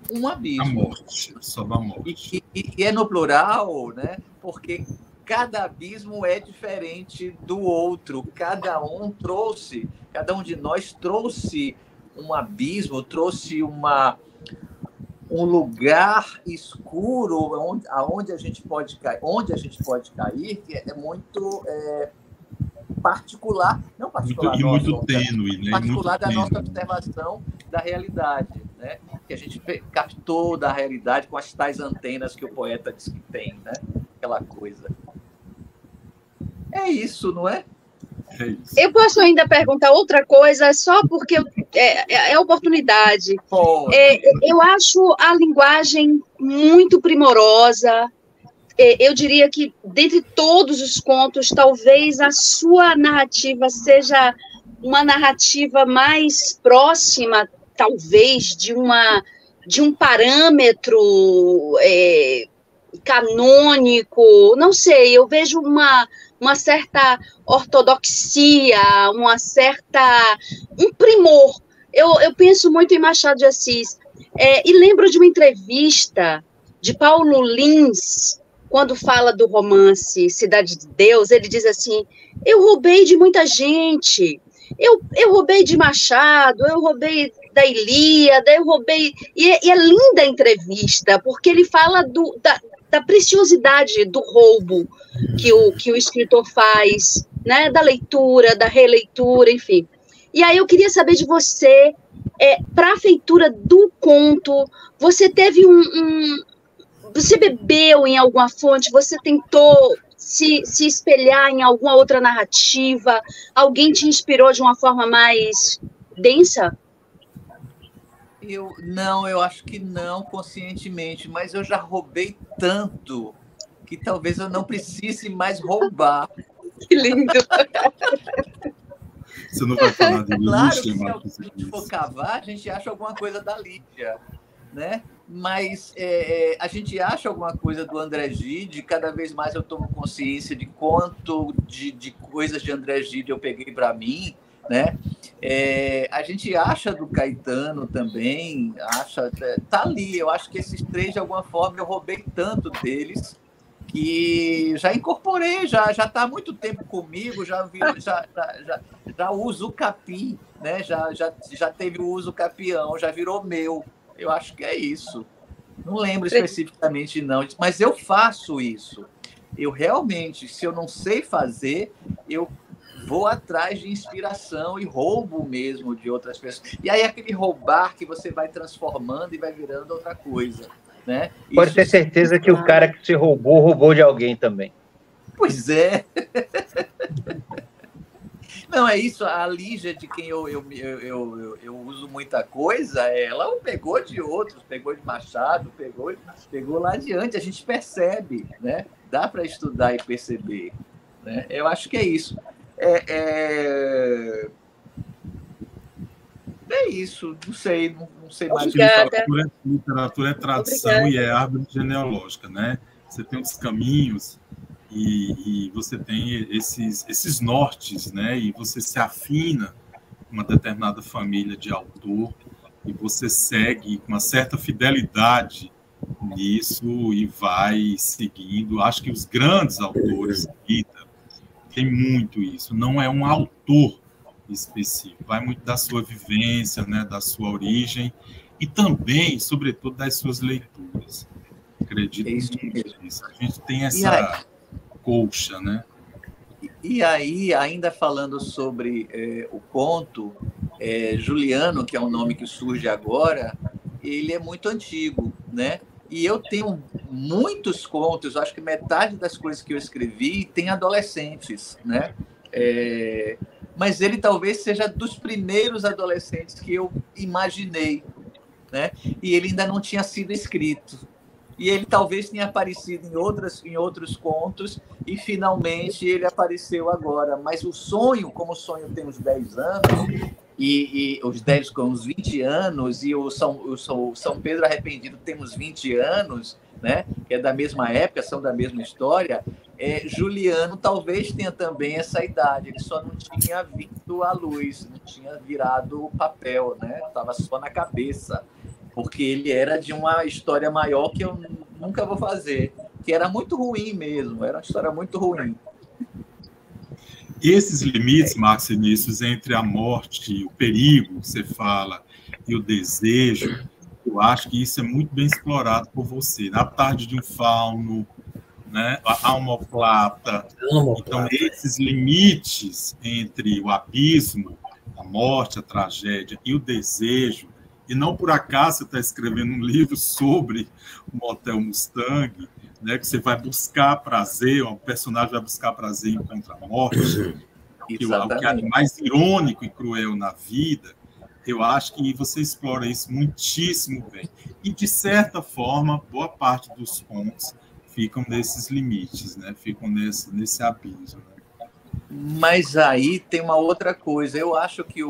[SPEAKER 1] um abismo.
[SPEAKER 2] A morte, sobre a morte.
[SPEAKER 1] E é no plural, né? Porque cada abismo é diferente do outro. Cada um de nós trouxe um abismo, trouxe um lugar escuro onde a gente pode cair, que é muito particular, não particular,
[SPEAKER 2] muito tênue, né?
[SPEAKER 1] Particular da nossa observação da realidade, né? Que a gente captou da realidade com as tais antenas que o poeta diz que tem, né? Aquela coisa. É isso, não é?
[SPEAKER 4] Eu posso ainda perguntar outra coisa, só porque é oportunidade. Eu acho a linguagem muito primorosa. Eu diria que, dentre todos os contos, talvez a sua narrativa seja uma narrativa mais próxima, talvez, de um parâmetro canônico. Não sei, eu vejo uma certa ortodoxia, um primor. Eu penso muito em Machado de Assis, e lembro de uma entrevista de Paulo Lins, quando fala do romance Cidade de Deus. Ele diz assim: eu roubei de muita gente, eu roubei de Machado, eu roubei da Ilíada, eu roubei... E é linda a entrevista, porque ele fala da preciosidade do roubo que o escritor faz, né? Da leitura, da releitura, enfim. E aí eu queria saber de você, para a feitura do conto, você teve você bebeu em alguma fonte, você tentou se espelhar em alguma outra narrativa, alguém te inspirou de uma forma mais densa?
[SPEAKER 1] Eu acho que não conscientemente, mas eu já roubei tanto que talvez eu não precise mais roubar.
[SPEAKER 4] Que lindo!
[SPEAKER 2] Você não vai falar de
[SPEAKER 1] Claro que se a gente for cavar, a gente acha alguma coisa da Lídia, né? Mas a gente acha alguma coisa do André Gide. Cada vez mais eu tomo consciência de quanto de coisas de André Gide eu peguei para mim, né? A gente acha do Caetano também, tá ali. Eu acho que esses três, de alguma forma, eu roubei tanto deles que já incorporei, já está há muito tempo comigo, já uso o capim, né? Já teve o uso capião, já virou meu. Eu acho que é isso. Não lembro especificamente, não, mas eu faço isso. Eu realmente, se eu não sei fazer, eu vou atrás de inspiração e roubo mesmo de outras pessoas. E aí aquele roubar que você vai transformando e vai virando outra coisa, né?
[SPEAKER 3] Pode ter certeza que o cara que se roubou de alguém também.
[SPEAKER 1] Pois é. Não, é isso. A Lígia, de quem eu uso muita coisa, ela pegou de outros, pegou de Machado, pegou lá adiante. A gente percebe, né? Dá para estudar e perceber. Né? Eu acho que é isso. É isso. Não sei mais.
[SPEAKER 2] Literatura é tradição. Obrigada. E é árvore genealógica, né? Você tem os caminhos e você tem esses nortes, né? E você se afina com uma determinada família de autor e você segue com uma certa fidelidade nisso e vai seguindo. Acho que os grandes autores, Rita, tem muito isso. Não é um autor específico, vai muito da sua vivência, né? Da sua origem e também, sobretudo, das suas leituras. Acredito nisso. A gente tem essa colcha, né?
[SPEAKER 1] E aí, ainda falando sobre o conto, Juliano, que é um nome que surge agora, ele é muito antigo, né? E eu tenho muitos contos, acho que metade das coisas que eu escrevi tem adolescentes, né? Mas ele talvez seja dos primeiros adolescentes que eu imaginei, né? E ele ainda não tinha sido escrito. E ele talvez tenha aparecido em outros contos e finalmente ele apareceu agora. Mas o sonho, como o sonho tem uns 10 anos, e os 10 com uns 20 anos, e o São Pedro Arrependido tem uns 20 anos, né? Que é da mesma época, são da mesma história, Juliano talvez tenha também essa idade, ele só não tinha visto a luz, não tinha virado o papel, né? Estava só na cabeça. Porque ele era de uma história maior que eu nunca vou fazer, que era muito ruim mesmo, era uma história muito ruim.
[SPEAKER 2] Esses limites, Marcos Vinícius, entre a morte, o perigo que você fala, e o desejo, eu acho que isso é muito bem explorado por você. Na Tarde de um Fauno, né? A Omoplata. Então, esses limites entre o abismo, a morte, a tragédia e o desejo. E não por acaso você está escrevendo um livro sobre o Motel Mustang, né, que você vai buscar prazer, o personagem vai buscar prazer e encontra a morte, o que é mais irônico e cruel na vida. Eu acho que você explora isso muitíssimo bem. E, de certa forma, boa parte dos contos ficam nesses limites, né, ficam nesse abismo. Né?
[SPEAKER 1] Mas aí tem uma outra coisa. Eu acho que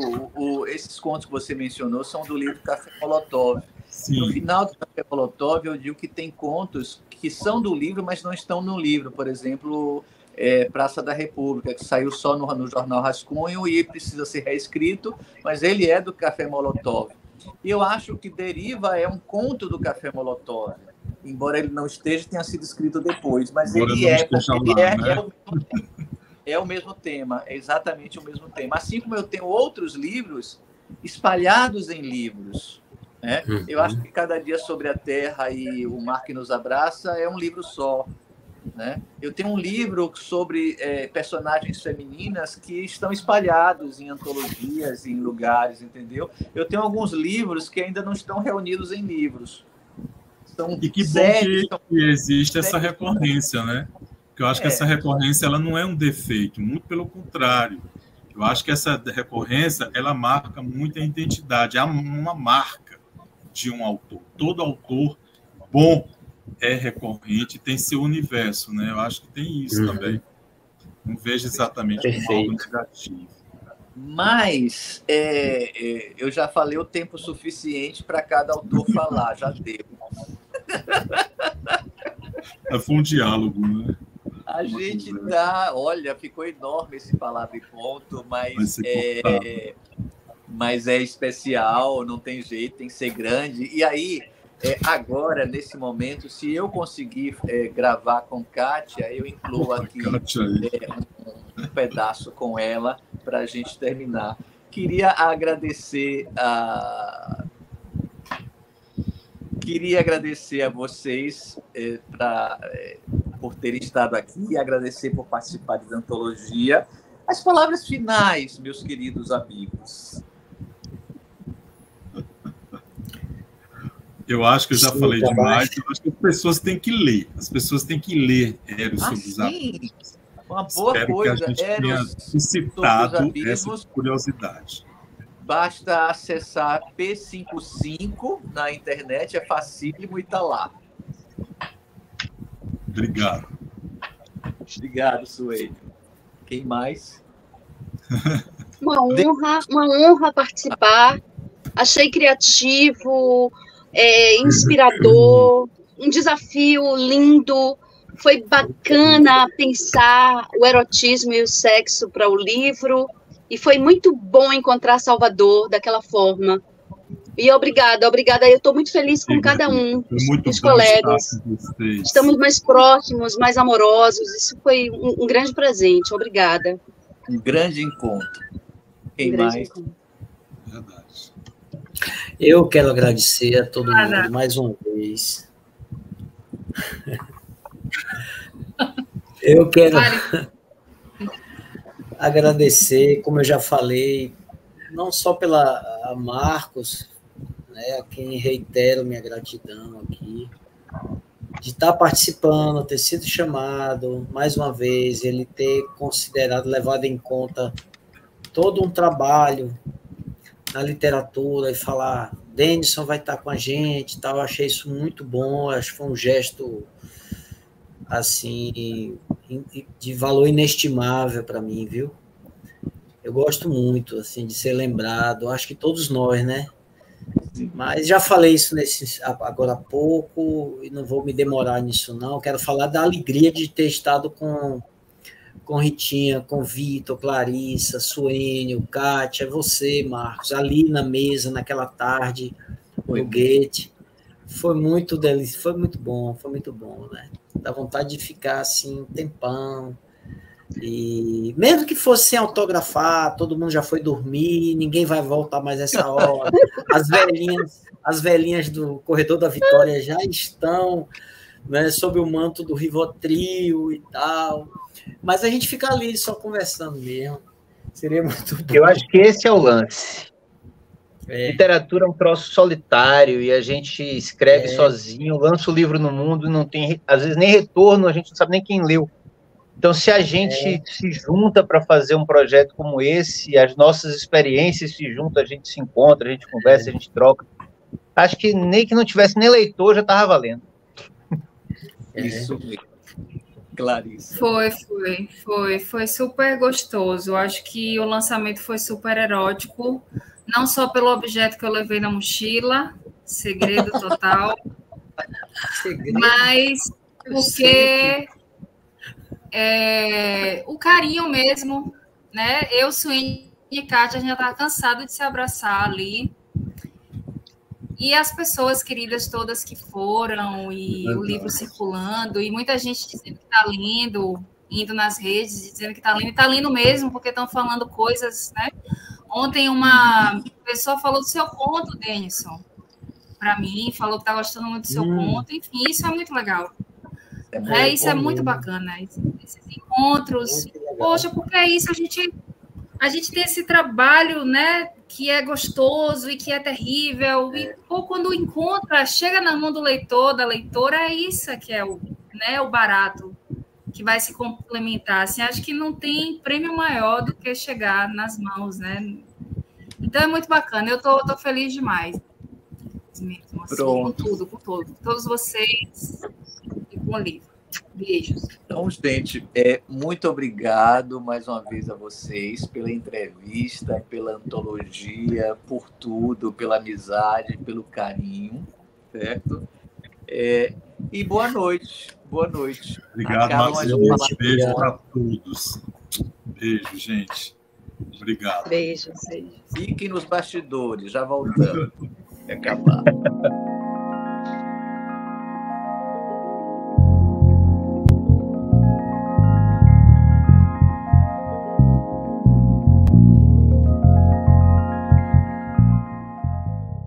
[SPEAKER 1] esses contos que você mencionou são do livro Café Molotov. Sim. No final do Café Molotov, eu digo que tem contos que são do livro, mas não estão no livro. Por exemplo, Praça da República, que saiu só no jornal Rascunho e precisa ser reescrito, mas ele é do Café Molotov. E eu acho que Deriva é um conto do Café Molotov, embora ele não esteja, tenha sido escrito depois. Mas é o mesmo tema, é exatamente o mesmo tema. Assim como eu tenho outros livros espalhados em livros. Né? Eu acho que Cada Dia Sobre a Terra e O Mar que Nos Abraça é um livro só. Né? Eu tenho um livro sobre personagens femininas que estão espalhados em antologias, em lugares, entendeu? Eu tenho alguns livros que ainda não estão reunidos em livros.
[SPEAKER 2] E que bom que existe essa recorrência, né? Porque eu acho que essa recorrência ela não é um defeito, muito pelo contrário. Eu acho que essa recorrência ela marca muito a identidade, é uma marca de um autor. Todo autor bom é recorrente, tem seu universo, né? Eu acho que tem isso também. Não vejo exatamente como algo negativo.
[SPEAKER 1] Mas eu já falei o tempo suficiente para cada autor falar, já deu.
[SPEAKER 2] Foi um diálogo, né?
[SPEAKER 1] A gente dá, olha, ficou enorme esse Palavra e Ponto, mas é especial, não tem jeito, tem que ser grande. E aí, agora, nesse momento, se eu conseguir gravar com Kátia, eu incluo aqui um pedaço com ela para a gente terminar. Queria agradecer a vocês por terem estado aqui e agradecer por participar da antologia. As palavras finais, meus queridos amigos.
[SPEAKER 2] Eu acho que eu já falei demais. Eu acho que as pessoas têm que ler. As pessoas têm que ler Eros sobre os Abismos.
[SPEAKER 1] Uma boa
[SPEAKER 2] Espero
[SPEAKER 1] coisa
[SPEAKER 2] que a gente
[SPEAKER 1] é
[SPEAKER 2] tenha
[SPEAKER 1] nos
[SPEAKER 2] suscitado
[SPEAKER 1] Todos
[SPEAKER 2] essa
[SPEAKER 1] Abismos.
[SPEAKER 2] curiosidade.
[SPEAKER 1] Basta acessar P55 na internet, é facílimo e está lá.
[SPEAKER 2] Obrigado.
[SPEAKER 1] Obrigado, Sueli. Quem mais?
[SPEAKER 4] Uma honra participar. Achei criativo, inspirador, um desafio lindo. Foi bacana pensar o erotismo e o sexo para o livro. E foi muito bom encontrar Salvador daquela forma. E obrigada. Eu estou muito feliz com cada um dos colegas. Estamos mais próximos, mais amorosos. Isso foi um grande presente. Obrigada.
[SPEAKER 1] Um grande encontro. Quem mais?
[SPEAKER 2] Verdade.
[SPEAKER 5] Eu quero agradecer a todo mundo mais uma vez. Eu quero agradecer, como eu já falei, não só pela Marcos, né, a quem reitero minha gratidão aqui, de estar participando, ter sido chamado, mais uma vez, ele ter considerado, levado em conta todo um trabalho na literatura e falar, Denison vai estar com a gente, tal. Eu achei isso muito bom, acho que foi um gesto assim de valor inestimável para mim, viu? Eu gosto muito assim de ser lembrado, acho que todos nós, né? Mas já falei isso agora há pouco e não vou me demorar nisso não. Quero falar da alegria de ter estado com Ritinha, com Vitor, Clarissa, Suênio, Kátia, você, Marcos, ali na mesa, naquela tarde, no Goethe. Foi muito delicioso, foi muito bom, né? Dá vontade de ficar assim um tempão. E mesmo que fosse sem autografar, todo mundo já foi dormir, ninguém vai voltar mais essa hora. As velhinhas do Corredor da Vitória já estão, né, sob o manto do Rivotril e tal. Mas a gente fica ali só conversando mesmo. Seria muito bom.
[SPEAKER 3] Eu acho que esse é o lance. Literatura é um troço solitário e a gente escreve sozinho, lança o livro no mundo, não tem, às vezes, nem retorno, a gente não sabe nem quem leu. Então, se a gente se junta para fazer um projeto como esse, as nossas experiências se juntam, a gente se encontra, a gente conversa, a gente troca. Acho que nem que não tivesse nem leitor, já estava valendo.
[SPEAKER 1] Isso mesmo. Clarissa.
[SPEAKER 6] Foi super gostoso. Acho que o lançamento foi super erótico, não só pelo objeto que eu levei na mochila, segredo total, mas porque o carinho mesmo, né? Eu, Suene e Kátia, a gente já estava cansado de se abraçar ali. E as pessoas queridas todas que foram, e o livro circulando, e muita gente dizendo que está lendo, indo nas redes, dizendo que está lendo, e está lendo mesmo, porque estão falando coisas, né? Ontem uma pessoa falou do seu conto, Denison, para mim, falou que está gostando muito do seu conto, enfim, isso é muito legal. Isso é muito bacana, esses encontros. Poxa, porque é isso, a gente tem esse trabalho, né, que é gostoso e que é terrível, e quando encontra, chega na mão do leitor, da leitora, é isso que é o barato, que vai se complementar. Assim, acho que não tem prêmio maior do que chegar nas mãos, né? Então é muito bacana, eu tô feliz demais. Mesmo, assim, com tudo, todos vocês e com o livro. Beijos.
[SPEAKER 1] Então, gente, muito obrigado mais uma vez a vocês pela entrevista, pela antologia, por tudo, pela amizade, pelo carinho, certo? E boa noite. Boa noite.
[SPEAKER 2] Obrigado, Marcelo. Beijo para todos. Beijo, gente. Obrigado.
[SPEAKER 4] Beijos.
[SPEAKER 1] Fiquem nos bastidores, já voltamos. Acabar.